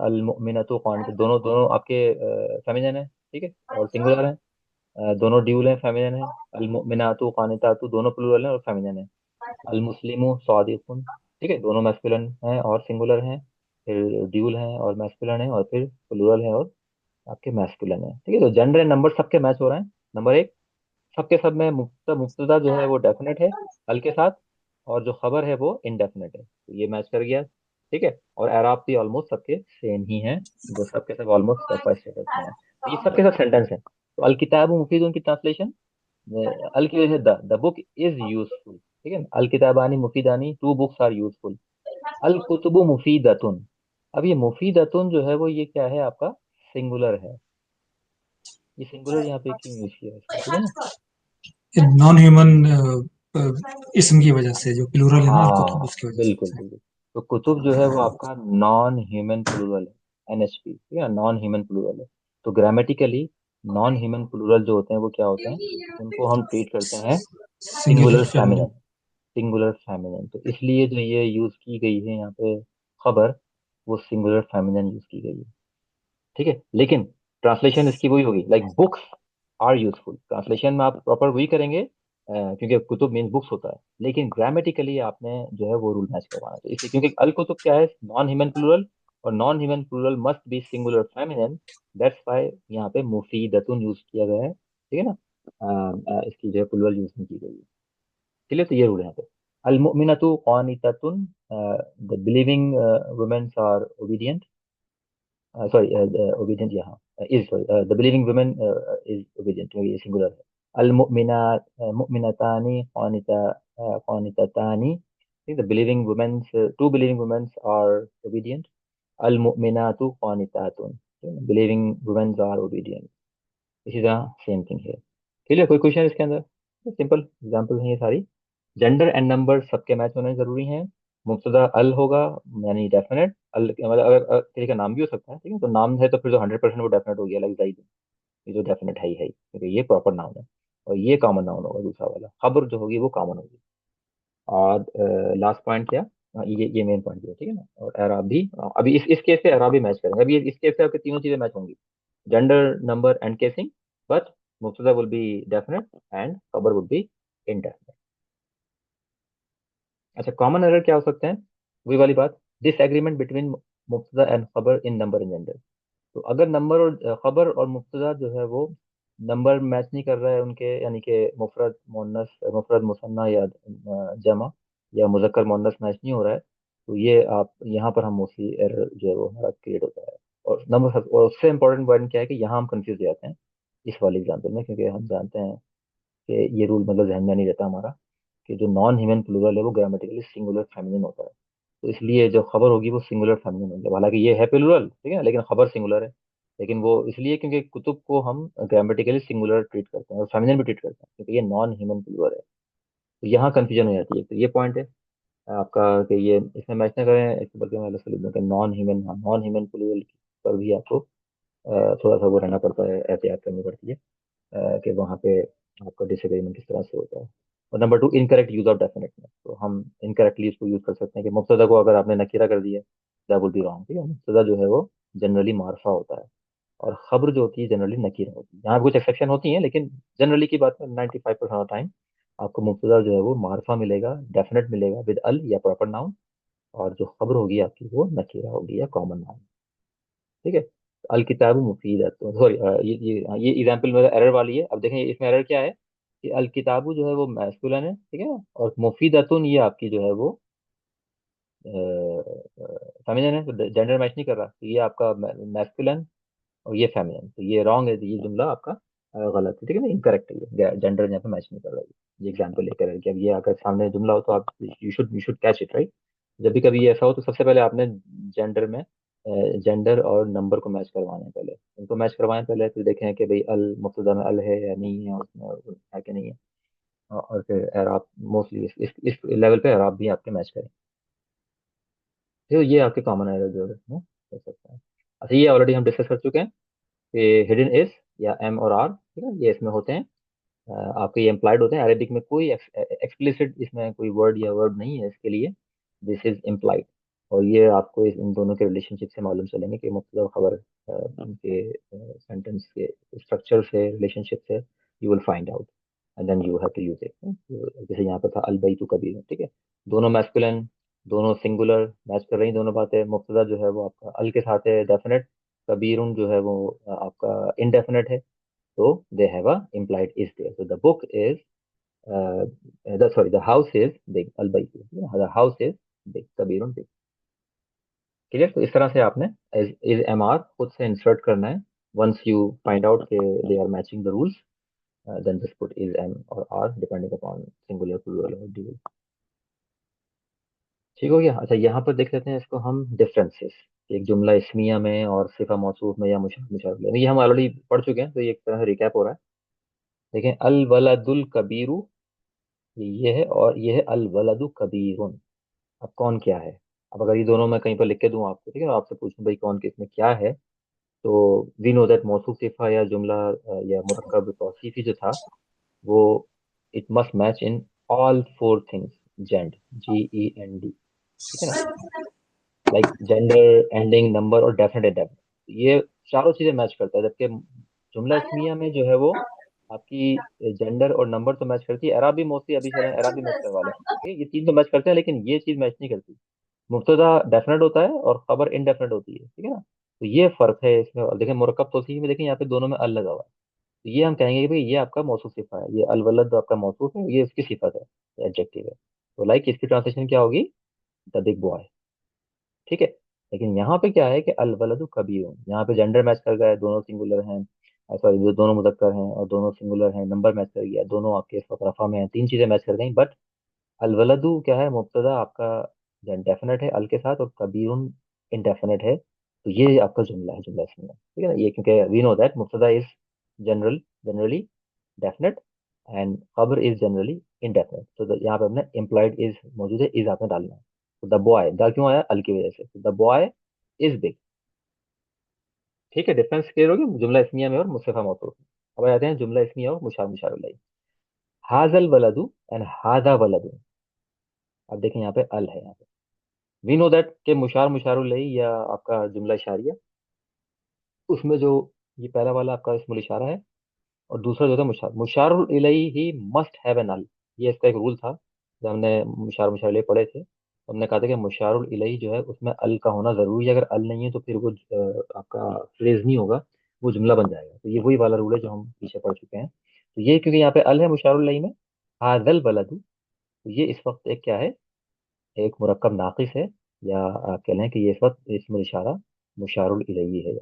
S1: अल मुमिनतु क़ानित, दोनों दोनों आपके फेमिनिन है, ठीक है, और सिंगुलर है। दोनों ड्यूल हैं, फेमिनिन है। अल मुमिनातु क़ानितातु, दोनों प्लूरल हैं और फेमिनिन है। अल मुस्लिमु सादिकुन, ठीक है, दोनों मैस्कुलिन हैं और सिंगुलर हैं। फिर ड्यूल हैं और मैस्कुलिन है, और फिर प्लूरल है और आपके मैस्कुलिन है, ठीक है। तो जेंडर एंड नंबर सबके मैच हो रहे हैं। नंबर एक, सबके सब में मुफ्तदा मुफ्तदा जो है वो डेफिनेट है अल के साथ, और जो खबर है वो इनडेफिनेट है, तो ये मैच कर गया, ठीक है। और एराब भी ऑलमोस्ट सबके सेम ही हैं, जो सबके सब ऑलमोस्ट स्टेप बाय स्टेटस में है, तो ये सबके सब सेंटेंस है। तो अल किताब मुफीद उनकी ट्रांसलेशन, अल की वजह से द बुक इज यूजफुल, ठीक है। अल किताबानी मुफीदानी, टू बुक्स आर यूजफुल। अल कुतुबु मुफीदतुन, अब ये मुफीदतुन जो है वो ये क्या है आपका, सिंगुलर है। ये सिंगुलर यहाँ पे क्यों यूज किया है इसको, ठीक है ना।
S2: नॉन ह्यूमन इसम की वजह से, जो प्लूरल है ना अल कुतुब,
S1: हाँ,
S2: उसकी वजह
S1: बिल्कुल
S2: से।
S1: बिल्कुल। तो कुतुब जो है वो आपका नॉन ह्यूमन प्लूरल है, एनएचपी, ठीक है, नॉन ह्यूमन प्लूरल है। तो ग्रामेटिकली नॉन ह्यूमन प्लूरल जो होते हैं वो क्या होते हैं, उनको हम ट्रीट करते हैं
S2: singular
S1: singular
S2: feminine.
S1: Feminine, singular feminine. तो इसलिए जो ये यूज की गई है यहाँ पे खबर, वो सिंगुलर फेमिनिन यूज की गई है, ठीक है। लेकिन ट्रांसलेशन इसकी वही होगी, like books are useful, translation में आप प्रॉपर वही करेंगे, क्योंकि कुतुब मीन बुक्स होता है। लेकिन ग्रामेटिकली आपने जो है वो रूल मैच करवाना है, तो इसलिए क्योंकि अल कुतुब क्या है, नॉन ह्यूमन प्लूरल, और non human plural must be singular feminine, that's why यहाँ पे मुफीदतुन यूज किया गया है, ठीक है ना। इसकी जो है प्लूरल यूज नहीं की गई है, चलिए। तो ये रूल है यहाँ पे। अल मुमिनतु क़ानिततुन, the believing womens are obedient, sorry, obedient यहाँ is, sorry, the believing women is obedient, ये सिंगुलर है। अल मुमिनात मुमिनतानी क़ानिततानी, the believing women, two believing women are obedient। अल मुमिनातु क़ानितातुन, बिलीविंग women are obedient। इसी तरह सेम थिंग है। क्लियर? कोई क्वेश्चन इसके अंदर? सिंपल एग्जांपल है ये सारी। जेंडर एंड नंबर सबके मैच होने जरूरी हैं। मुब्तदा अल होगा, यानी डेफिनेट अल, मतलब अगर किसी का नाम भी हो सकता है, ठीक है, तो नाम है तो फिर तो 100% वो डेफिनेट हो गया, लाइक जाइद। ये जो डेफिनेट है ही है, क्योंकि ये प्रॉपर नाउन है। और ये कॉमन नाउन होगा, दूसरा वाला खबर जो होगी वो कॉमन होगी। और लास्ट पॉइंट क्या? ये मेन पॉइंट है, ठीक है ना। और एराब भी, अभी इस केस से एराब भी मैच करेंगे। अभी इस केस से आपके तीनों चीजें मैच होंगी, gender, number and casing. But मुब्तदा विल बी डेफिनेट एंड खबर वुड बी इनडेफिनेट। अच्छा, कॉमन एरर क्या हो सकते हैं? वही वाली बात, डिसएग्रीमेंट बिटवीन मुब्तदा एंड खबर इन नंबर एंड जेंडर। तो अगर नंबर और खबर और मुब्तदा जो है वो नंबर मैच नहीं कर रहा है उनके, यानी कि मुफरद मुन्नस, मुफरद मुसन्ना, या जमा या मुजक्कर मुन्नस मैच नहीं हो रहा है, तो ये आप यहाँ पर हम मोस्टली एरर जो है वो हमारा क्रिएट होता है। और नंबर, और उससे इम्पोर्टेंट पॉइंट क्या है कि यहाँ हम कंफ्यूज हो जाते हैं इस वाले एग्जाम्पल में, क्योंकि हम जानते हैं कि ये रूल मतलब ध्यान में नहीं रहता हमारा, कि जो नॉन ह्यूमन प्लूरल है वो ग्रामेटिकली सिंगुलर फेमिनिन होता है। तो इसलिए जो खबर होगी वो सिंगुलर फेमिनिन होगी, हालांकि ये है प्लूरल, ठीक है, लेकिन खबर सिंगुलर है। लेकिन वो इसलिए क्योंकि कुतुब को हम ग्रामेटिकली सिंगुलर ट्रीट करते हैं और फेमिनिन भी ट्रीट करते हैं, क्योंकि ये नॉन ह्यूमन प्लूरल है। तो यहाँ कंफ्यूजन हो जाती है, तो ये पॉइंट है आपका कि ये इसमें मैच ना करें, एक बल्कि मैं अलग से लिख दूं कि नॉन ह्यूमन, हाँ, नॉन ह्यूमन प्लूरल पर भी आपको थोड़ा सा वो रहना पड़ता है, एहतियात करनी पड़ती है, कि वहाँ पे आपका डिसएग्रीमेंट किस तरह से होता है। और number two, incorrect use of definiteness. तो हम इनकरेक्टली इसको यूज कर सकते हैं कि मुब्तदा को अगर आपने नकीरा कर दिया, दैट वुड बी रॉन्ग, ठीक है। मुब्तदा जो है वो जनरली मारफा होता है, और खबर जो होती है जनरली नकीरा होती है। यहाँ पे कुछ एक्सेप्शन होती हैं, लेकिन जनरली की बात है, 95% ऑफ टाइम आपको मुब्तदा जो है वो मारफा मिलेगा, डेफिनेट मिलेगा विद अल या प्रॉपर नाउन। और जो खबर होगी आपकी वो नकीरा होगी या कॉमन नाउन, ठीक है। अल किताब मुफीद है, तो सॉरी, ये एग्जाम्पल मेरा एरर वाली है। अब देखें इसमें एरर क्या है, कि अल किताबु जो है वो मैस्कुलिन है, ठीक है, और मुफीदतुन ये आपकी जो है वो फेमिनिन है, तो जेंडर मैच नहीं कर रहा, तो ये आपका मैस्कुलिन और ये फेमिनिन, तो ये रॉन्ग है, तो ये जुमला आपका गलत है, ठीक है ना, इनकरेक्ट है, ये जेंडर यहाँ पे मैच नहीं कर रहा है। ये एग्जाम्पल लेकर है कि अब ये अगर सामने जुमला हो तो आप you should catch it, right. जब भी कभी ये ऐसा हो तो सबसे पहले आपने जेंडर में जेंडर और नंबर को मैच करवाना है पहले, उनको मैच करवाएं पहले, फिर देखें कि भाई अल मुब्तदा में अल है या नहीं है, उसमें है कि नहीं है। और फिर एराब मोस्टली इस लेवल पे एराब भी आपके मैच करें। तो ये आपके कॉमन एरर जो है इसमें हो सकता है। अच्छा, ये ऑलरेडी हम डिस्कस कर चुके हैं कि हिडन इज या एम और आर, ठीक है, ये इसमें होते हैं। आपके ये इम्प्लाइड होते हैं। अरेबिक में कोई एक्सप्लिसिट इसमें कोई वर्ड या वर्ड नहीं है इसके लिए, दिस इज इम्प्लाइड। और ये आपको इन दोनों के रिलेशनशिप से मालूम चलेंगे कि मुब्तदा और खबर के सेंटेंस के स्ट्रक्चर से, रिलेशनशिप से you will find out, and then you have to use it. जैसे यहाँ पर था अल बैतु कबीर, ठीक है, दोनों मैस्कुलिन, दोनों सिंगुलर, मैच कर रही दोनों बातें। मुब्तदा जो है वो आपका अल के साथ है, डेफिनेट। कबीरुन जो है वो आपका इनडेफिनेट है। So they have a implied is there. So the book is the house is big. Al Bayt. The house is big. Kabirun big. Clear? तो इस तरह से आपने इज एम आर खुद से इंसर्ट करना है। वंस यू फाइंड आउट के they are matching the rules, then just put is am or are depending upon singular plural or dual. ठीक हो गया? अच्छा, यहाँ पर देख लेते हैं इसको हम डिफरेंसेस, एक जुमला इस्मिया में और सिफा मौसूफ में या मुशर्रफ मुशर्रफ में। ये हम ऑलरेडी पढ़ चुके हैं, तो ये एक तरह से रिकैप हो रहा है। देखें, अल वलदुल कबीरु, ये है, और ये है अल वलदु कबीरुन। अब कौन क्या है? अब अगर ये दोनों मैं कहीं पर लिख के दूं आपको, ठीक है, आपसे पूछूं भाई कौन किसमें क्या है, तो वी नो दैट मौसूफ सिफा या जुमला या मुरक्कब तौसीफी जो था वो, it must match in all four things, gen, GEND, ठीक है ना, लाइक जेंडर, एंडिंग, नंबर और डेफिनेट एडेप्ट। ये चारों चीजें मैच करता है, जबकि जुमला इसमिया में जो है वो आपकी जेंडर और नंबर तो मैच करती है। अराबी मोस्टली, अभी चलें अराबी मैच करवा लें, ठीक है, ये तीन तो मैच करते हैं, लेकिन ये चीज मैच नहीं करती। मुब्तदा डेफिनेट होता है और खबर इनडेफिनेट होती है, ठीक है ना। तो ये फर्क है इसमें। और देखें मुरक्कब तौसीफ में, देखें यहाँ पे दोनों में अल लगा हुआ है, तो ये हम कहेंगे कि भाई ये आपका मौसूफ सिफा है, ये अल वलद आपका मौसूफ है, ये इसकी सिफत है, एडजेक्टिव है। तो लाइक इसकी ट्रांसलेशन क्या होगी? द बिग बॉय, ठीक है। लेकिन यहाँ पे क्या है कि अल वलदु कबीर, यहाँ पे जेंडर मैच कर गया है, दोनों सिंगुलर हैं, सॉरी दोनों मुजक्कर हैं और दोनों सिंगुलर हैं, नंबर मैच कर गया, दोनों आपके रफा में हैं, तीन चीजें मैच कर गई। बट अल वलदु क्या है? मुब्तदा आपका डेफिनेट है अल के साथ, और कबीरुन इनडेफिनेट है। तो ये आपका जुमला है, जुमला इसमें, ठीक है ना। ये क्योंकि वी नो दैट मुब्तदा इज जनरली डेफिनेट, एंड खबर इज जनरली इनडेफिनेट। तो यहाँ पे हमने इम्प्लॉयड इज मौजूद है, इज आपने डालना है। तो द बॉय, द क्यों आया, अल की वजह से, द बॉय इज बिग। ठीक है, डिफरेंस क्लियर हो गया जुमला इस्मिया में और मुस्तफा मौसूफ में। अब आ जाते हैं जुमला इस्मिया और मुशार मुशार इलैहि। हाजल वलदु एंड हादा वलदु। अब देखें यहाँ पे अल है, यहाँ पे वी नो दैट के मुशार मुशार इलैहि या आपका जुमला इशारिया, उसमें जो ये पहला वाला आपका इसमुल इशारा है, और दूसरा जो था मुशार मुशारुल इलैहि ही मस्ट हैव एन अल। ये इसका एक रूल था, जब हमने मुशार मुशार इलैहि पढ़े थे तो हमने कहा था कि मुशारुल इलैहि जो है उसमें अल का होना जरूरी है। अगर अल नहीं है तो फिर वो आपका फ्रेज नहीं होगा, वो जुमला बन जाएगा। तो ये वही वाला रूल है जो हम पीछे पढ़ चुके हैं। तो ये क्योंकि यहाँ पे अल है मुशारुल इलैहि में, हाजल बलदू, तो ये इस वक्त एक क्या है, एक मुरक्कब नाकिस है, या आप कह लें कि ये इस वक्त इसमें इशारा मुशारुल इलैहि है।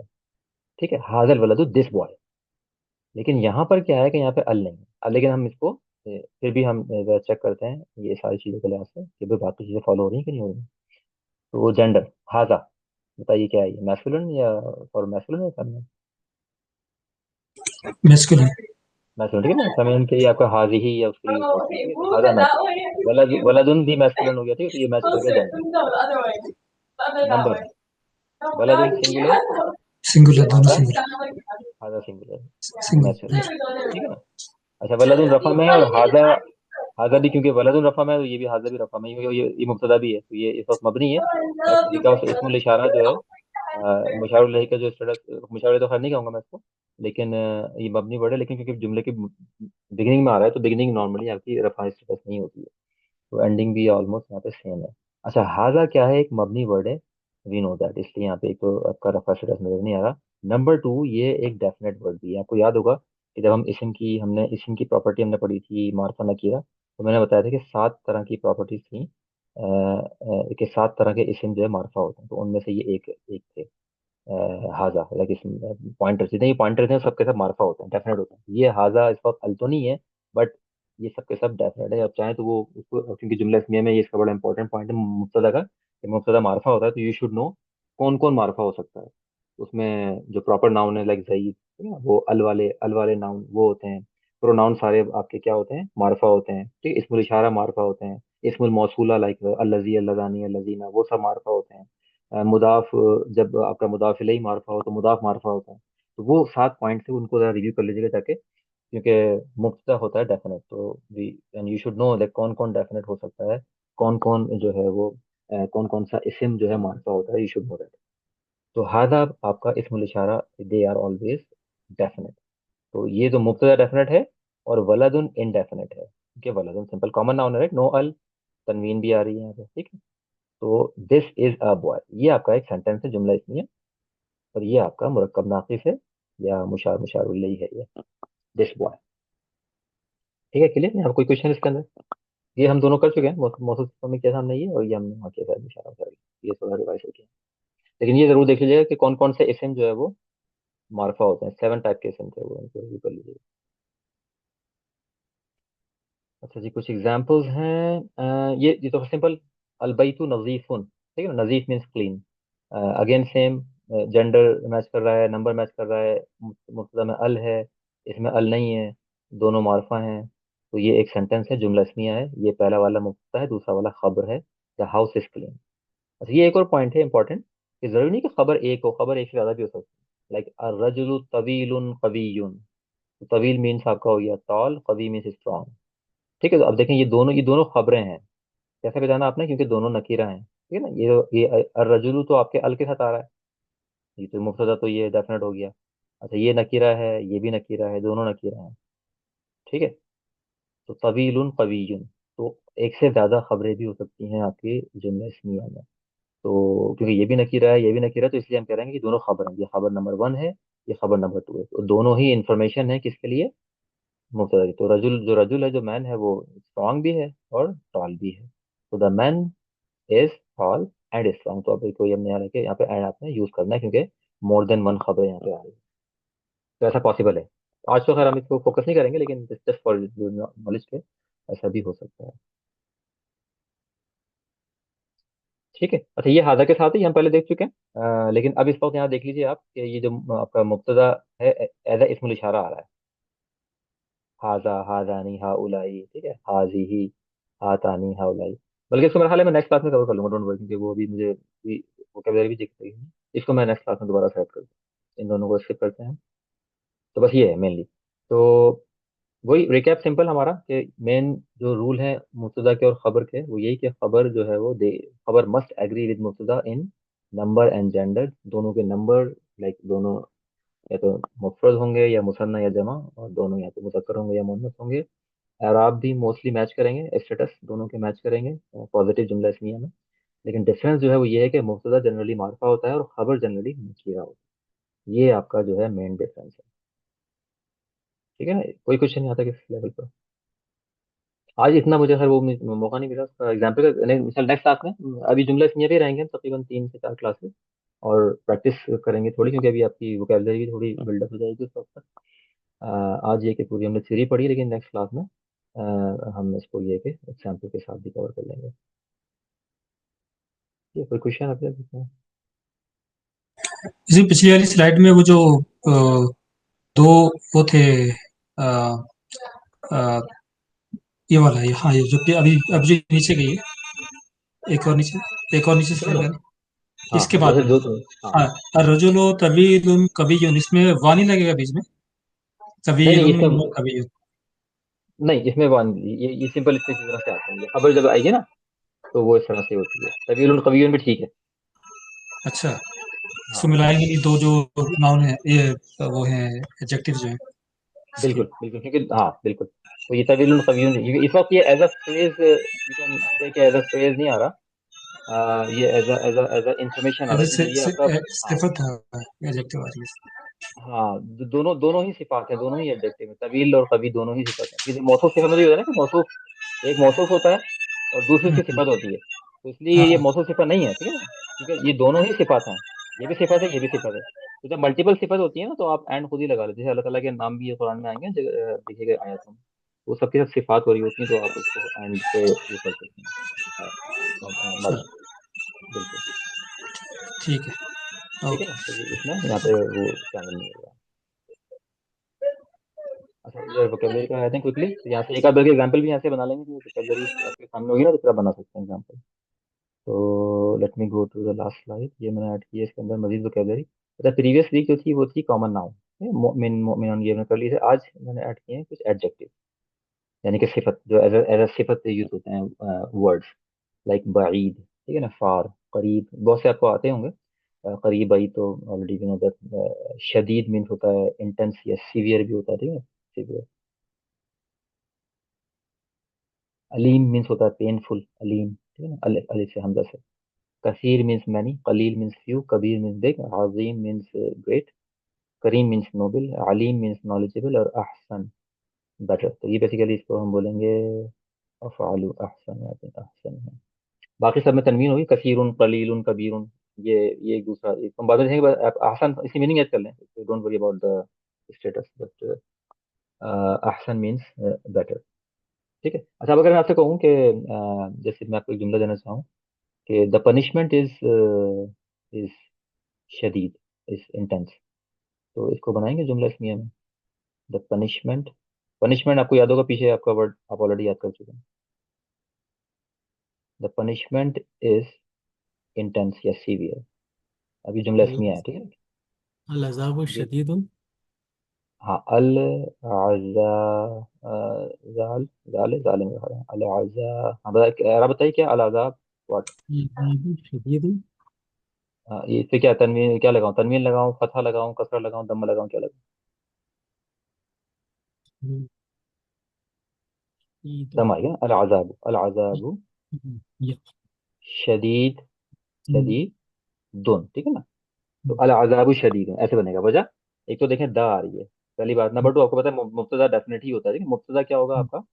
S1: ठीक है, हाजल वलदू दिस बॉय। लेकिन यहाँ पर क्या है कि यहाँ पे अल नहीं है। लेकिन हम इसको फिर भी हम चेक करते हैं ये सारी चीज़ों के लिहाज से कि भाई बाकी चीज़ें फॉलो हो रही हैं कि नहीं हो रही हैं। तो वो जेंडर हाजा, बताइए क्या है ये, मैस्कुलिन या फॉर मैस्कुलिन या फेमिनिन?
S2: मैस्कुलिन।
S1: मैस्कुलिन, ठीक है ना, फेमिनिन के लिए आपका हाजी ही या उसके लिए यूज करते हैं। ठीक है, तो हाजा मैस्कुलिन, वलदुन भी मैस्कुलिन हो गया। ठीक है, तो ये मैच कर गया जेंडर। नंबर, वलदुन सिंगुलर,
S2: सिंगुलर, दोनों
S1: हाजा,
S2: सिंगुलर।
S1: हाजा सिंगुलर, मैच कर गया।
S2: सिंगुलर।
S1: ठीक है ना। अच्छा, वलदुन रफा में है और हाजा, हाजा भी क्योंकि वलदुन रफा में है तो ये भी हाजा भी रफा में ही, ये मुब्तदा भी है, तो ये इस वक्त मबनी है। बट बिकॉज इसमुल इशारा जो है मुशारुल लही का जो स्टेटस, मुशारुल तो खैर नहीं कहूंगा मैं इसको, लेकिन ये मबनी वर्ड है। लेकिन क्योंकि जुमले की बिगिनिंग में आ रहा है तो बिगिनिंग नॉर्मली आपकी रफा स्टेटस नहीं होती है, तो एंडिंग भी ऑलमोस्ट यहाँ पे सेम है। अच्छा, हाजा क्या है, एक मबनी वर्ड है, वी नो दैट, इसलिए यहाँ पे एक तो आपका रफा स्टेटस नजर नहीं आ रहा। नंबर टू, ये एक डेफिनेट वर्ड भी है। आपको याद होगा कि जब हम इसम की प्रॉपर्टी हमने पढ़ी थी मार्फा नकीरा, तो मैंने बताया था कि 7 तरह की प्रॉपर्टीज थी, कि 7 तरह के इसम जो है मार्फा होते हैं, तो उनमें से ये एक एक थे। हाजा लाइक इस पॉइंटर, जितने ये पॉइंटर थे सबके सब मार्फा होते हैं, डेफिनेट होते हैं। ये हाजा इस वक्त अल तो नहीं है, बट ये सबके सब डेफिनेट है। अब चाहे तो वो उसको, क्योंकि जुमला इसमिया में ये इसका बड़ा इंपॉर्टेंट पॉइंट है मुब्तदा का, कि मुब्तदा मार्फा होता है तो यू शुड नो कौन कौन मार्फा हो सकता है। उसमें जो प्रॉपर नाउन है लाइक जईद, ठीक है ना, वो अल वाले नाउन वो होते हैं। प्रोनाउन सारे आपके क्या होते हैं, मार्फा होते हैं। ठीक है, इसमुल इशारा मार्फा होते हैं। इसमुल मौसूला लाइक अल्लजी अल्लजानी अल्लजीना, वो सब मार्फा होते हैं। मुदाफ, जब आपका मुदाफ इलैहि मार्फा हो तो मुदाफ मार्फा होता है। तो वो 7 पॉइंट्स है, उनको जरा रिव्यू कर लीजिएगा जाके, क्योंकि मुफ्ता होता है डेफिनेट, तो we and you should know like कौन कौन डेफिनेट हो सकता है, कौन कौन जो है वो कौन कौन सा इस्म जो है मार्फा होता है, यू शुड नो दैट। तो हादा आपका इस्मुल इशारा, दे आर ऑलवेज डेफिनेट। तो ये जो मुब्तदा डेफिनेट है, और वलदुन इनडेफिनेट है, क्योंकि वलदुन सिंपल कॉमन नाउन है, राइट, नो अल, तनवीन भी आ रही है यहाँ पे। ठीक है, तो दिस इज अ बॉय, ये आपका एक सेंटेंस है, जुमला इसमें, और ये आपका मुरक्कब नाकिस है या मुशार मुशार इलैहि है ये, दिस बॉय। ठीक है, क्लियर, यहाँ कोई क्वेश्चन इसके अंदर? ये हम दोनों कर चुके हैं, मौसूफ सिफा में किया था हमने ये, और ये हमने वहाँ किया था मुशार मुशार इलैहि। ये थोड़ा रिवाइज हो गया। लेकिन ये जरूर देख लीजिएगा कि कौन कौन से इसम जो है वो मार्फा होते हैं। 7 टाइप के इसम थे वो, इनको रिव्यू कर लीजिएगा। अच्छा जी, कुछ एग्जांपल्स हैं। ये तो सिंपल, अलबैतु नजीफुन, ठीक है ना, नजीफ means clean. Again same, gender match कर रहा है, नंबर मैच कर रहा है, मुब्तदा में अल है, इसमें अल नहीं है, दोनों मार्फा हैं। तो ये एक सेंटेंस है, जुमला इसमिया है। ये पहला वाला मुब्तदा है, दूसरा वाला खबर है, द हाउस इज क्लीन। अच्छा, ये एक और पॉइंट है इंपॉर्टेंट, कि जरूरी नहीं कि खबर एक हो, खबर एक से ज्यादा भी हो सकती है। लाइक अर्रजुलु तवीलुन कवियुन, तवील मीन्स आपका हो गया टॉल, कवी मीन्स स्ट्रॉन्ग। ठीक है, तो अब देखें ये दोनों खबरें हैं। कैसे पहचाना आपने, क्योंकि दोनों नकीरा हैं। ठीक है ना, ये अर्रजुलु तो आपके अल के साथ आ रहा है, ये तो मुब्तदा, तो ये डेफिनेट हो गया। अच्छा, ये नकीरा है, ये भी नकीरा है, दोनों नकीरा हैं। ठीक है, तो तवीलुन कवियुन, तो एक से ज्यादा खबरें भी हो सकती हैं आपके जुमले इसमिया में। तो क्योंकि ये भी नकीरा है, ये भी नकीरा है, तो इसलिए हम कह रहे हैं कि दोनों खबर हैं। ये खबर नंबर 1 है, ये खबर नंबर 2 है, तो दोनों ही इंफॉर्मेशन है किसके लिए, मुब्तदा की। तो रजुल है, जो मैन है, वो स्ट्रांग भी है और टॉल भी है। तो the man is tall and strong. तो अभी कोई हमने यहाँ रखे, यहाँ पे एंड आपने यूज करना है, क्योंकि मोर देन वन खबर यहाँ पे आ रही है, तो ऐसा पॉसिबल है। आज तो खैर हम इसको फोकस नहीं करेंगे, लेकिन जस्ट फॉर नॉलेज के ऐसा भी हो सकता है। ठीक है, अच्छा, ये हादा के साथ ही हम पहले देख चुके हैं। लेकिन अब इस वक्त यहाँ देख लीजिए आप कि ये जो आपका मुब्तदा है, एज ए इसमुल इशारा आ रहा है। हाजा, हाजानी, हाउलाई, ठीक है, हाजी ही, हातानी, हाउलाई। बल्कि इसको मेरे ख्याल है मैं नेक्स्ट क्लास में कवर कर लूंगा, डोंट वरी, क्योंकि वो अभी मुझे भी वोकेबलरी भी दिख रही है। इसको मैं नेक्स्ट क्लास में दोबारा सेट कर दूँ। इन दोनों को स्किप करते हैं। तो बस ये है मेनली। तो वही रिकैप सिंपल हमारा कि मेन जो रूल है मुब्तदा के और खबर के, वो यही कि खबर जो है वो दे, खबर मस्ट एग्री विद मुब्तदा इन नंबर एंड जेंडर। दोनों के नंबर, लाइक दोनों या तो मुफरद होंगे या मुसन्ना या जमा, और दोनों या तो मुज़क्कर होंगे या मुअन्नस होंगे। एराब भी मोस्टली मैच करेंगे, स्टेटस दोनों के मैच करेंगे पॉजिटिव जुमला इसमिया में। लेकिन डिफरेंस जो है वो ये है कि मुब्तदा जनरली मार्फा होता है और खबर जनरली नकीरा होता है। ये आपका जो है मेन डिफरेंस है। ठीक है ना? कोई क्वेश्चन नहीं आता किस लेवल पर। आज इतना मुझे खैर वो मौका नहीं मिला उसका एग्जाम्पल का, मिसाल नेक्स्ट क्लास में अभी जुमला इसमें भी रहेंगे हम तकरीबन 3 से 4 क्लासेस, और प्रैक्टिस करेंगे थोड़ी, क्योंकि अभी आपकी वोकेबलरी भी थोड़ी बिल्डअप हो जाएगी उस वक्त तक। आज ये कि पूरी हमने थ्योरी पढ़ी, लेकिन नेक्स्ट क्लास में हम इसको ये कि एग्जाम्पल के साथ भी कवर कर लेंगे। ये कोई क्वेश्चन आपके इसमें?
S2: इसी पिछली वाली स्लाइड में वो जो दो वो थे, अ, अ, ये वाला, ये हाँ, ये जो कि अभी अभी जो नीचे गई है, एक और नीचे
S1: सुनो
S2: स्लाइड
S1: ना।
S2: है ना,
S1: हाँ
S2: इसके
S1: हाँ,
S2: बाद
S1: जैसे
S2: में।
S1: जो हाँ।
S2: हाँ, अर्रजुलु तवीलुन कवियुन, इसमें वानी लगेगा बीच में,
S1: नहीं नहीं,
S2: तवीलुन
S1: इसमें
S2: कवियुन।
S1: नहीं, इसमें वन ये सिंपल इस तरह से आते हैं, ये खबर जब आएगी ना तो वो इस तरह से होती है, तवील कवियन भी ठीक है।
S2: अच्छा, इसको
S1: हाँ
S2: मिलाएंगे नहीं, दो जो नाउन है ये, वो है एडजेक्टिव जो है इसके।
S1: बिल्कुल बिल्कुल, क्योंकि हाँ बिल्कुल, तो ये तवील कवियन, क्योंकि इस वक्त ये as a phrase you can say, as a phrase नहीं आ रहा। ये एज अ इंफॉर्मेशन आ रहा है,
S2: ऐसे
S1: क्योंकि ये आपका हाँ।
S2: सिफत है, एडजेक्टिव आ रही है।
S1: हाँ, दोनों दोनों ही सिफात हैं, दोनों ही एडजेक्टिव है, तवील और कवी दोनों ही सिफात है, क्योंकि मौसूफ सिफत में ये होता है ना कि मौसूफ, एक मौसूफ होता है और दूसरी उसकी
S2: हम्म,
S1: सिफत होती है, तो इसलिए ये
S2: हाँ,
S1: मौसूफ सिफत नहीं है, ठीक है ना, क्योंकि ये दोनों ही सिफात हैं। ये भी सिफत है, ये भी सिफत है, तो जब मल्टीपल सिफत होती है ना तो आप एंड खुद ही लगा लेते हैं, जैसे अल्लाह ताला के नाम भी ये कुरान में आएंगे लिखे गए आयतों में, वो सबके सब सिफात हो रही होती हैं, तो आप उसको एंड पे वो कर सकते हैं।
S2: चलो,
S1: मर्ज, बिल्कुल।
S2: ठीक है,
S1: ठीक है ना,
S2: ओके।
S1: तो ये इसमें यहाँ पे वो शामिल नहीं होगा। अच्छा, ये वोकेबलरी का आते हैं क्विकली, तो यहाँ से एक आध एग्जाम्पल भी यहाँ से बना लेंगे, वोकेबलरी आपके सामने होगी ना तो फिर आप बना सकते हैं एग्जाम्पल। तो let me go to the last slide, ये मैंने ऐड की है इसके अंदर मजीद वोकेबलरी। अच्छा, प्रीवियस वीक जो थी वो थी कॉमन नाउन, मोमिन मोमिन ये मैंने कर ली है। आज मैंने ऐड किए हैं कुछ एडजेक्टिव, यानी कि सिफत, जो एज सिफत यूज होते हैं वर्ड्स, लाइक बईद, ठीक है ना, फार, करीब, बहुत से आपको आते होंगे। करीब आई तो ऑलरेडी वी नो दैट। शदीद मीन्स होता है इंटेंस या सीवियर भी होता है, ठीक है, सीवियर। अलीम मीन्स होता है पेनफुल, अलीम, ठीक है ना, अलिफ से हमजा से। कसीर मीन्स मैनी, कलील मीन्स फ्यू, कबीर मीन्स बिग, अजीम मीन्स ग्रेट, करीम मीन्स नोबल, अलीम मीन्स नॉलेजेबल, और अहसन बेटर। तो ये बेसिकली इसको हम बोलेंगे अफ़ालु अहसन, आई थिंक अहसन है। बाकी सब में तनवीन होगी, कसीरुन, कलीलुन, कबीरुन। ये एक दूसरा, एक हम बाद में देखेंगे, आप अहसन इसकी मीनिंग याद कर लें, don't worry about the status, but Ahsan means better. ठीक है। अच्छा, अब अगर मैं आपसे कहूँ कि जैसे मैं आपको एक जुमला देना चाहूँ कि द पनिशमेंट इज शदीद, इज इंटेंस, तो इसको बनाएंगे जुमला इसमिया में। द पनिशमेंट, पनिशमेंट आपको याद होगा, पीछे आपका वर्ड आप ऑलरेडी याद कर चुके हैं। द पनिशमेंट इज इंटेंस या सीवियर, अभी जुमला इसमिया है, ठीक है।
S3: अलअज़ाबु
S1: अभी
S3: शदीदुन।
S1: हाँ, अल आजा, जाल, जाले जालिम, अल आजा। हाँ बताइए, बताइए क्या अल आजाब, व्हाट?
S3: अलअज़ाबु शदीदुन।
S1: ये इस पे क्या तनवीन, क्या लगाऊं, तनवीन लगाऊं, फतहा लगाऊं, कसरा लगाऊं, दम लगाऊं, क्या लगाऊं?
S3: शदीदुन।
S1: दम आ गया, अल आजाब, अल आजाब
S3: ये।
S1: शदीद,
S3: हम्म,
S1: शदीद दोन, ठीक है ना। तो
S3: हम्म,
S1: अल आजाब शदीद ऐसे बनेगा वजह। एक तो देखें द आ रही है, पहली बात। नंबर टू, आपको पता है मुब्तदा डेफिनेट ही होता है, ठीक है। मुब्तदा क्या होगा
S3: हम्म,
S1: आपका?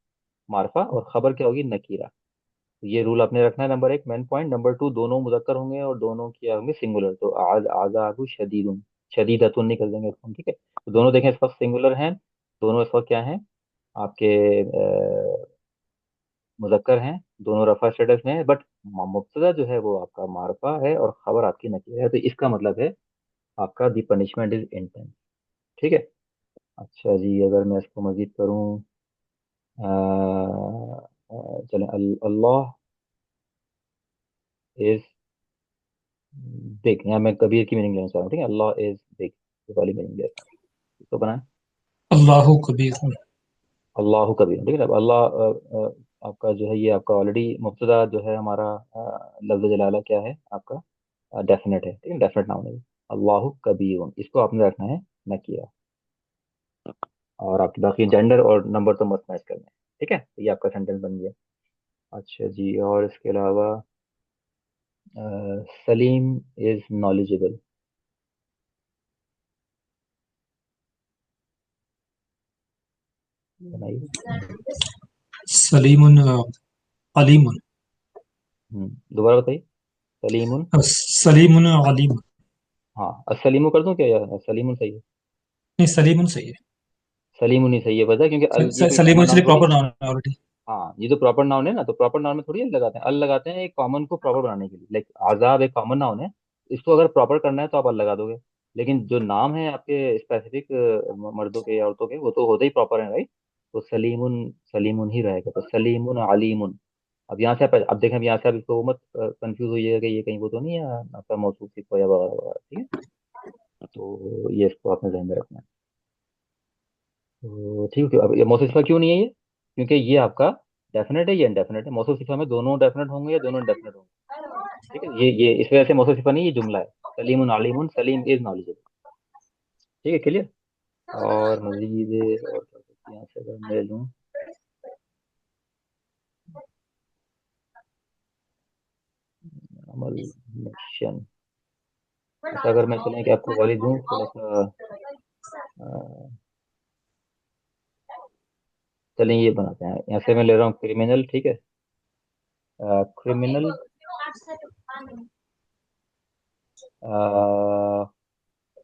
S1: मार्फा, और खबर क्या होगी? नकीरा। तो ये रूल आपने रखना है, नंबर एक मेन पॉइंट। नंबर टू, दोनों मुजक्कर होंगे और दोनों क्या होंगे? सिंगुलर। तो आज आजाबु शदीदुन, शदीदतुन नहीं कर देंगे इसको हम, ठीक है। तो दोनों देखें इस वक्त सिंगुलर हैं, दोनों इस वक्त क्या हैं आपके? मुजक्कर हैं, दोनों रफा स्टेटस में है, बट मुब्तदा जो है वो आपका मारफा है और खबर आपकी नकीरा है, तो इसका मतलब है आपका दी पनिशमेंट इज इंटेंस। ठीक है। अच्छा जी, अगर मैं इसको मजीद करूँ, चलें, अल्लाह इज बिग। यहाँ मैं कबीर की मीनिंग लेना चाह रहा हूँ, ठीक है। अल्लाह इज बिग, ये वाली मीनिंग ले रहा हूँ, इसको बनाए।
S2: अल्लाहु कबीर।
S1: अल्लाह कबीर, ठीक है। अब अल्लाह आपका जो है ये आपका ऑलरेडी मुब्तदा जो है हमारा लफ्ज़ जलाला क्या है आपका, डेफिनेट है, ठीक है, डेफिनेट नाउन है। अल्लाह कबीर, इसको आपने रखना है नकिरा, और आपकी बाकी जेंडर और नंबर तो मस्त मैच करना है, ठीक है। तो ये आपका सेंटेंस बन गया। अच्छा जी, और इसके अलावा सलीम इज नॉलेजेबल, बनाइए।
S2: सलीमुन अलीमुन।
S1: दोबारा बताइए। सलीमुन,
S2: सलीमुन अलीम।
S1: हाँ, सलीमु कर दूं क्या, या सलीमुन सही है?
S2: नहीं, सलीमुन सही है।
S1: सलीमुन ही सही है, पता है, क्योंकि ये कोई कॉमन
S2: सलीमुन
S1: नाउन
S2: इसलिए
S1: थोड़ी
S2: प्रॉपर
S1: है।
S2: नाउन है ऑलरेडी।
S1: हाँ, ये तो प्रॉपर नाउन है ना, तो प्रॉपर नाउन में थोड़ी अल लगाते हैं, अल लगाते हैं एक कॉमन को प्रॉपर बनाने के लिए। लाइक आजाब एक कॉमन नाउन है, इसको अगर प्रॉपर करना है तो आप अल लगा दोगे। लेकिन जो नाम है आपके स्पेसिफिक मर्दों के या औरतों के, वो तो होते ही प्रॉपर है, राइट। तो सलीमुन, सलीमुन ही रहेगा, तो सलीमुन अलीमुन। अब यहाँ से आप, अब देखें, अब यहाँ से आप इसको मत कंफ्यूज होइएगा कि ये कहीं वो तो नहीं है आपका मौसूफ सिर्फ या वगैरह वगैरह, ठीक है। तो ये इसको आपने ध्यान में रखना है। तो ठीक है, अब ये मौसूफ सिफा क्यों नहीं है ये? क्योंकि ये आपका डेफिनेट है, ये इनडेफिनेट है। मौसूफ सिफा में दोनों डेफिनेट होंगे या दोनों इनडेफिनेट होंगे, ठीक है। ये इस वजह से मौसूफ सिफा नहीं, ये जुमला है। सलीमुन आलिमुन, सलीम इज नॉलेजेबल, ठीक है, क्लियर। और मजीद और क्या कुछ यहाँ से अगर मैं लूँ, अमल, मिशन। अच्छा, अगर मैं चलें कि आपको वाली दूँ थोड़ा सा, अ, चलें ये बनाते हैं, यहाँ से मैं ले रहा हूँ क्रिमिनल, ठीक है। क्रिमिनल,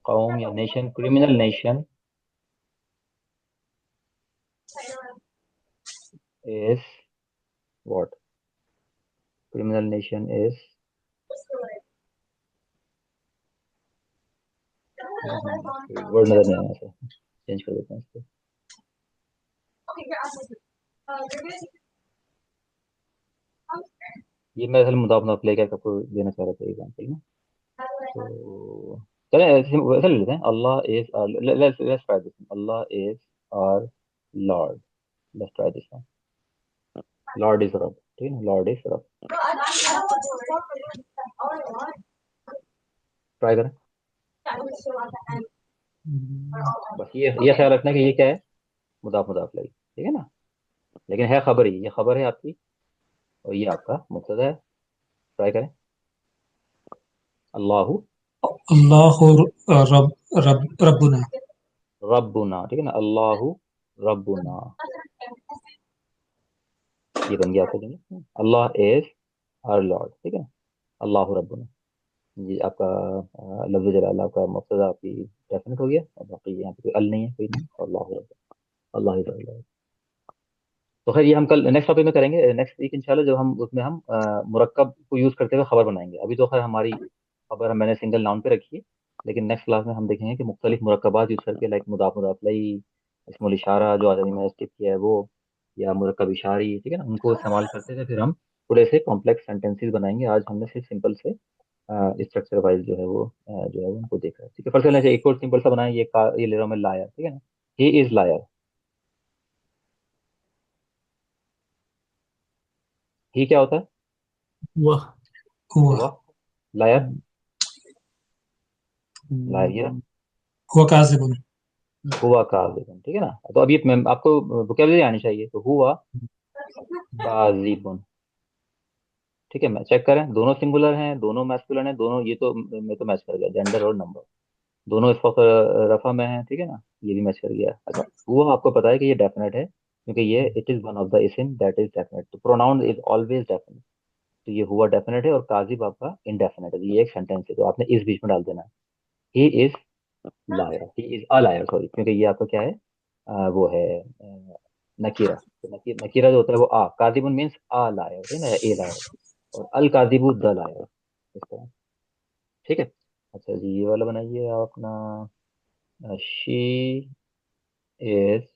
S1: कौम या nation, criminal nation is what, criminal nation is, word नजर नहीं आया, से चेंज कर देते हैं इसको। ये मैं असल मुदाफ मुदाफ लेकर आपको देना चाह रहा था एग्जाम्पल में। तो चलें ऐसे वैसे ले लेते हैं, Allah is, let's try this, Allah is our lord. Let's try this one, lord is रब, ठीक है, लॉर्ड इज रब। ट्राई करें। बस ये ख्याल रखना कि ये क्या है, मुदाफ मुदाफ लगी, ठीक है ना। लेकिन है खबर ही, ये खबर है आपकी, और ये आपका मुब्तदा है। ट्राई करें। अल्लाह
S2: अल्लाह रब रब रब्बुना।
S1: रब्बुना, ठीक है ना, अल्लाह रब्बुना, ये बन गया आपका जमला। अल्लाह इज आवर लॉर्ड, ठीक है, अल्लाह रब्बुना, ये आपका लफ्ज़ जलाल आपका मुब्तदा आपकी डेफिनेट हो गया, और बाकी यहाँ पे कोई अल नहीं है, कोई नहीं, अल्लाह रब्बुना, अल्लाह इज आवर लॉर्ड। तो खैर ये हम कल नेक्स्ट टॉपिक में करेंगे, नेक्स्ट वीक इंशाल्लाह, जब हम उसमें हम मुरक्कब को यूज़ करते हुए खबर बनाएंगे। अभी तो खैर हमारी खबर मैंने सिंगल नाउन पे रखी है, लेकिन नेक्स्ट क्लास में हम देखेंगे कि मुख्तलिफ मुरक्कबात यूज़ करके, लाइक मुदाफ मुदाफ लई, इस्मुल इशारा जो आदमी मैंने स्किप किया है वो, या मुरक्कब इशारी, ठीक है ना, उनको इस्तेमाल करते थे फिर हम थोड़े से कॉम्प्लेक्स सेंटेंसेस बनाएंगे। आज हमने सिर्फ सिंपल से स्ट्रक्चर वाइज जो है वो जो है वो उनको देखा है, ठीक है। फर्स्ट चलें, एक और सिंपल सा बनाए, ये ले रहा हूँ मैं, लायर, ठीक है ना। ही इज लायर, ही क्या होता है?
S3: वाह।
S2: हुआ।
S1: हुआ, लायर,
S3: हम्म,
S1: लायर ये रहा।
S2: हुआ काज़िबुन।
S1: हुआ काजिबुन, ठीक है ना। तो अब ये आपको वोकेबलरी आनी चाहिए, तो हुआ काजिबुन, ठीक है। मैं चेक करें, दोनों सिंगुलर हैं, दोनों मैस्कुलिन हैं, दोनों, ये तो मैं तो मैच कर गया, जेंडर और नंबर दोनों इस वक्त रफा में है, ठीक है ना, ये भी मैच कर गया। अच्छा, वो आपको पता है कि ये डेफिनेट है, क्योंकि ये it is one of the इस्म दैट इज डेफिनेट, तो प्रोनाउन इज ऑलवेज डेफिनेट। तो ये हुआ डेफिनेट है और काजिब आपका इनडेफिनेट है, तो ये एक सेंटेंस है, तो आपने इस बीच में डाल देना है। He is liar, he is a liar, sorry, क्योंकि ये आपका क्या है, वो है नकीरा। तो नकीरा जो होता है वो आ, काजिबुन मीन्स आ लायर, ठीक है ना, ए लायर, और अल काजिबु द लायर, इस तरह, ठीक है। अच्छा जी, ये वाला बनाइए आप अपना, she is,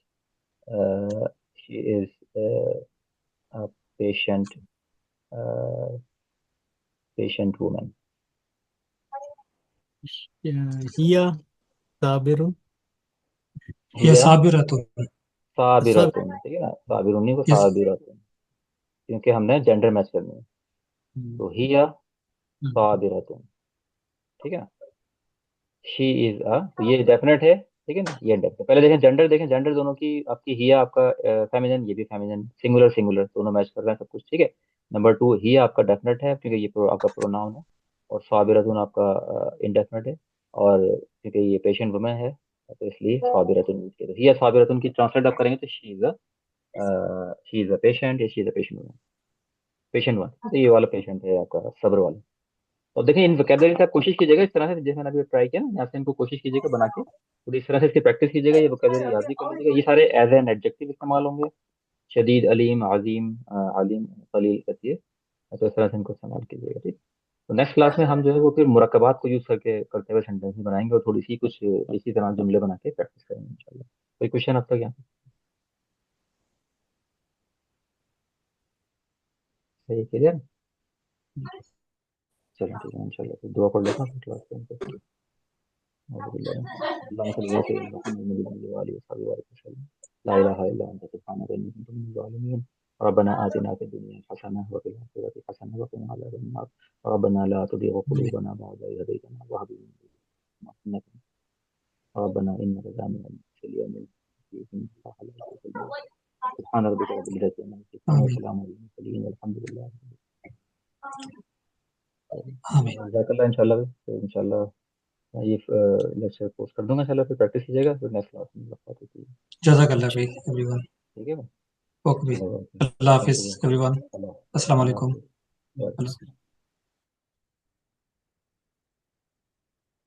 S1: she is patient patient women.
S3: हिया साबिरुन।
S2: ये
S1: हिया
S2: साबिरतुन।
S3: सब।
S1: साबिरतुन, ठीक है ना, साबिरुन नहीं को
S2: यस।
S1: साबिरतुन, क्योंकि हमने जेंडर मैच करनी है। तो हिया साबिरतुन, ठीक है। शी इज अ, तो ये डेफिनेट है, ठीक है ना, ये डेफिनेट। पहले देखें जेंडर दोनों की, आपकी हिया आपका फेमिनिन, ये भी फेमिनिन, सिंगुलर सिंगुलर दोनों मैच कर रहे हैं, सब कुछ ठीक है। नंबर टू, हिया आपका डेफिनेट है क्योंकि ये आपका प्रोनाउन है। और साबिरतुन आपका इनडेफिनेट है, और क्योंकि ये पेशेंट वुमेन है तो इसलिए साबिरतुन यूज किया। तो हिया साबिरतुन की ट्रांसलेट आप करेंगे तो शी इज अ पेशेंट या she is a patient women, patient one, तो ये वाला पेशेंट है आपका सब्र वाला। और देखिए इन वोकेबलरी से आप कोशिश कीजिएगा इस तरह से, जैसे मैंने अभी ट्राई किया ना, यहाँ से इनको कोशिश कीजिएगा बना के, थोड़ी इस तरह से इसकी प्रैक्टिस कीजिएगा, ये वोकेबलरी याद भी कर लीजिएगा। ये सारे एज एन एडजेक्टिव इस्तेमाल होंगे, शदीद, अलीम, अजीम, आलिम, कलील, कसीर, तो इस तरह से इनको इस्तेमाल कीजिएगा, ठीक। तो नेक्स्ट क्लास में हम जो है वो फिर मुरक्कबात को यूज करके करते हुए सेंटेंस भी बनाएंगे, और थोड़ी सी कुछ इसी तरह जुमले बना के प्रैक्टिस करेंगे इंशाल्लाह। कोई क्वेश्चन अब तक यहाँ? सही, क्लियर। चलो ठीक है, इंशाल्लाह फिर दुआ पढ़ लेता हूँ फिर क्लास में। रब्बना आतिना फिद दुनिया हसनह व फिल आखिरति हसनह व किना अज़ाबन नार रब्बना ला तुज़िग़ क़ुलूबना बअद इज़ हदयतना व हब लना मिन लदुनका रब्बना इन्नका जामिउन नास लियौमिन इन्ना अल्लाह ला युख़्लिफ़ुल मिआद। सुब्हान रब्बिका रब्बिल इज़्ज़ति अम्मा यसिफून व
S2: आमीन।
S1: सलामुन अलल मुरसलीन वल्हम्दुलिल्लाहि
S2: आमीन।
S1: जज़ाकल्लाह। इंशाल्लाह तो इंशाल्लाह ये लेक्चर पोस्ट कर दूंगा, इंशाल्लाह फिर प्रैक्टिस कीजिएगा, फिर नेक्स्ट क्लास में मुलाकात होती है,
S2: जज़ाकल्लाह भाई एवरीवन।
S1: ठीक है भाई।
S2: ओके भाई।
S1: चलो, ओके,
S2: अल्लाह
S1: थैंक
S2: हाफिज़
S1: यू।
S2: एवरीवन।
S1: अल्लाह
S2: अस्सलाम
S1: अल्लाह
S2: वालेकुम।
S1: हाफिज़।
S2: अल्लाह।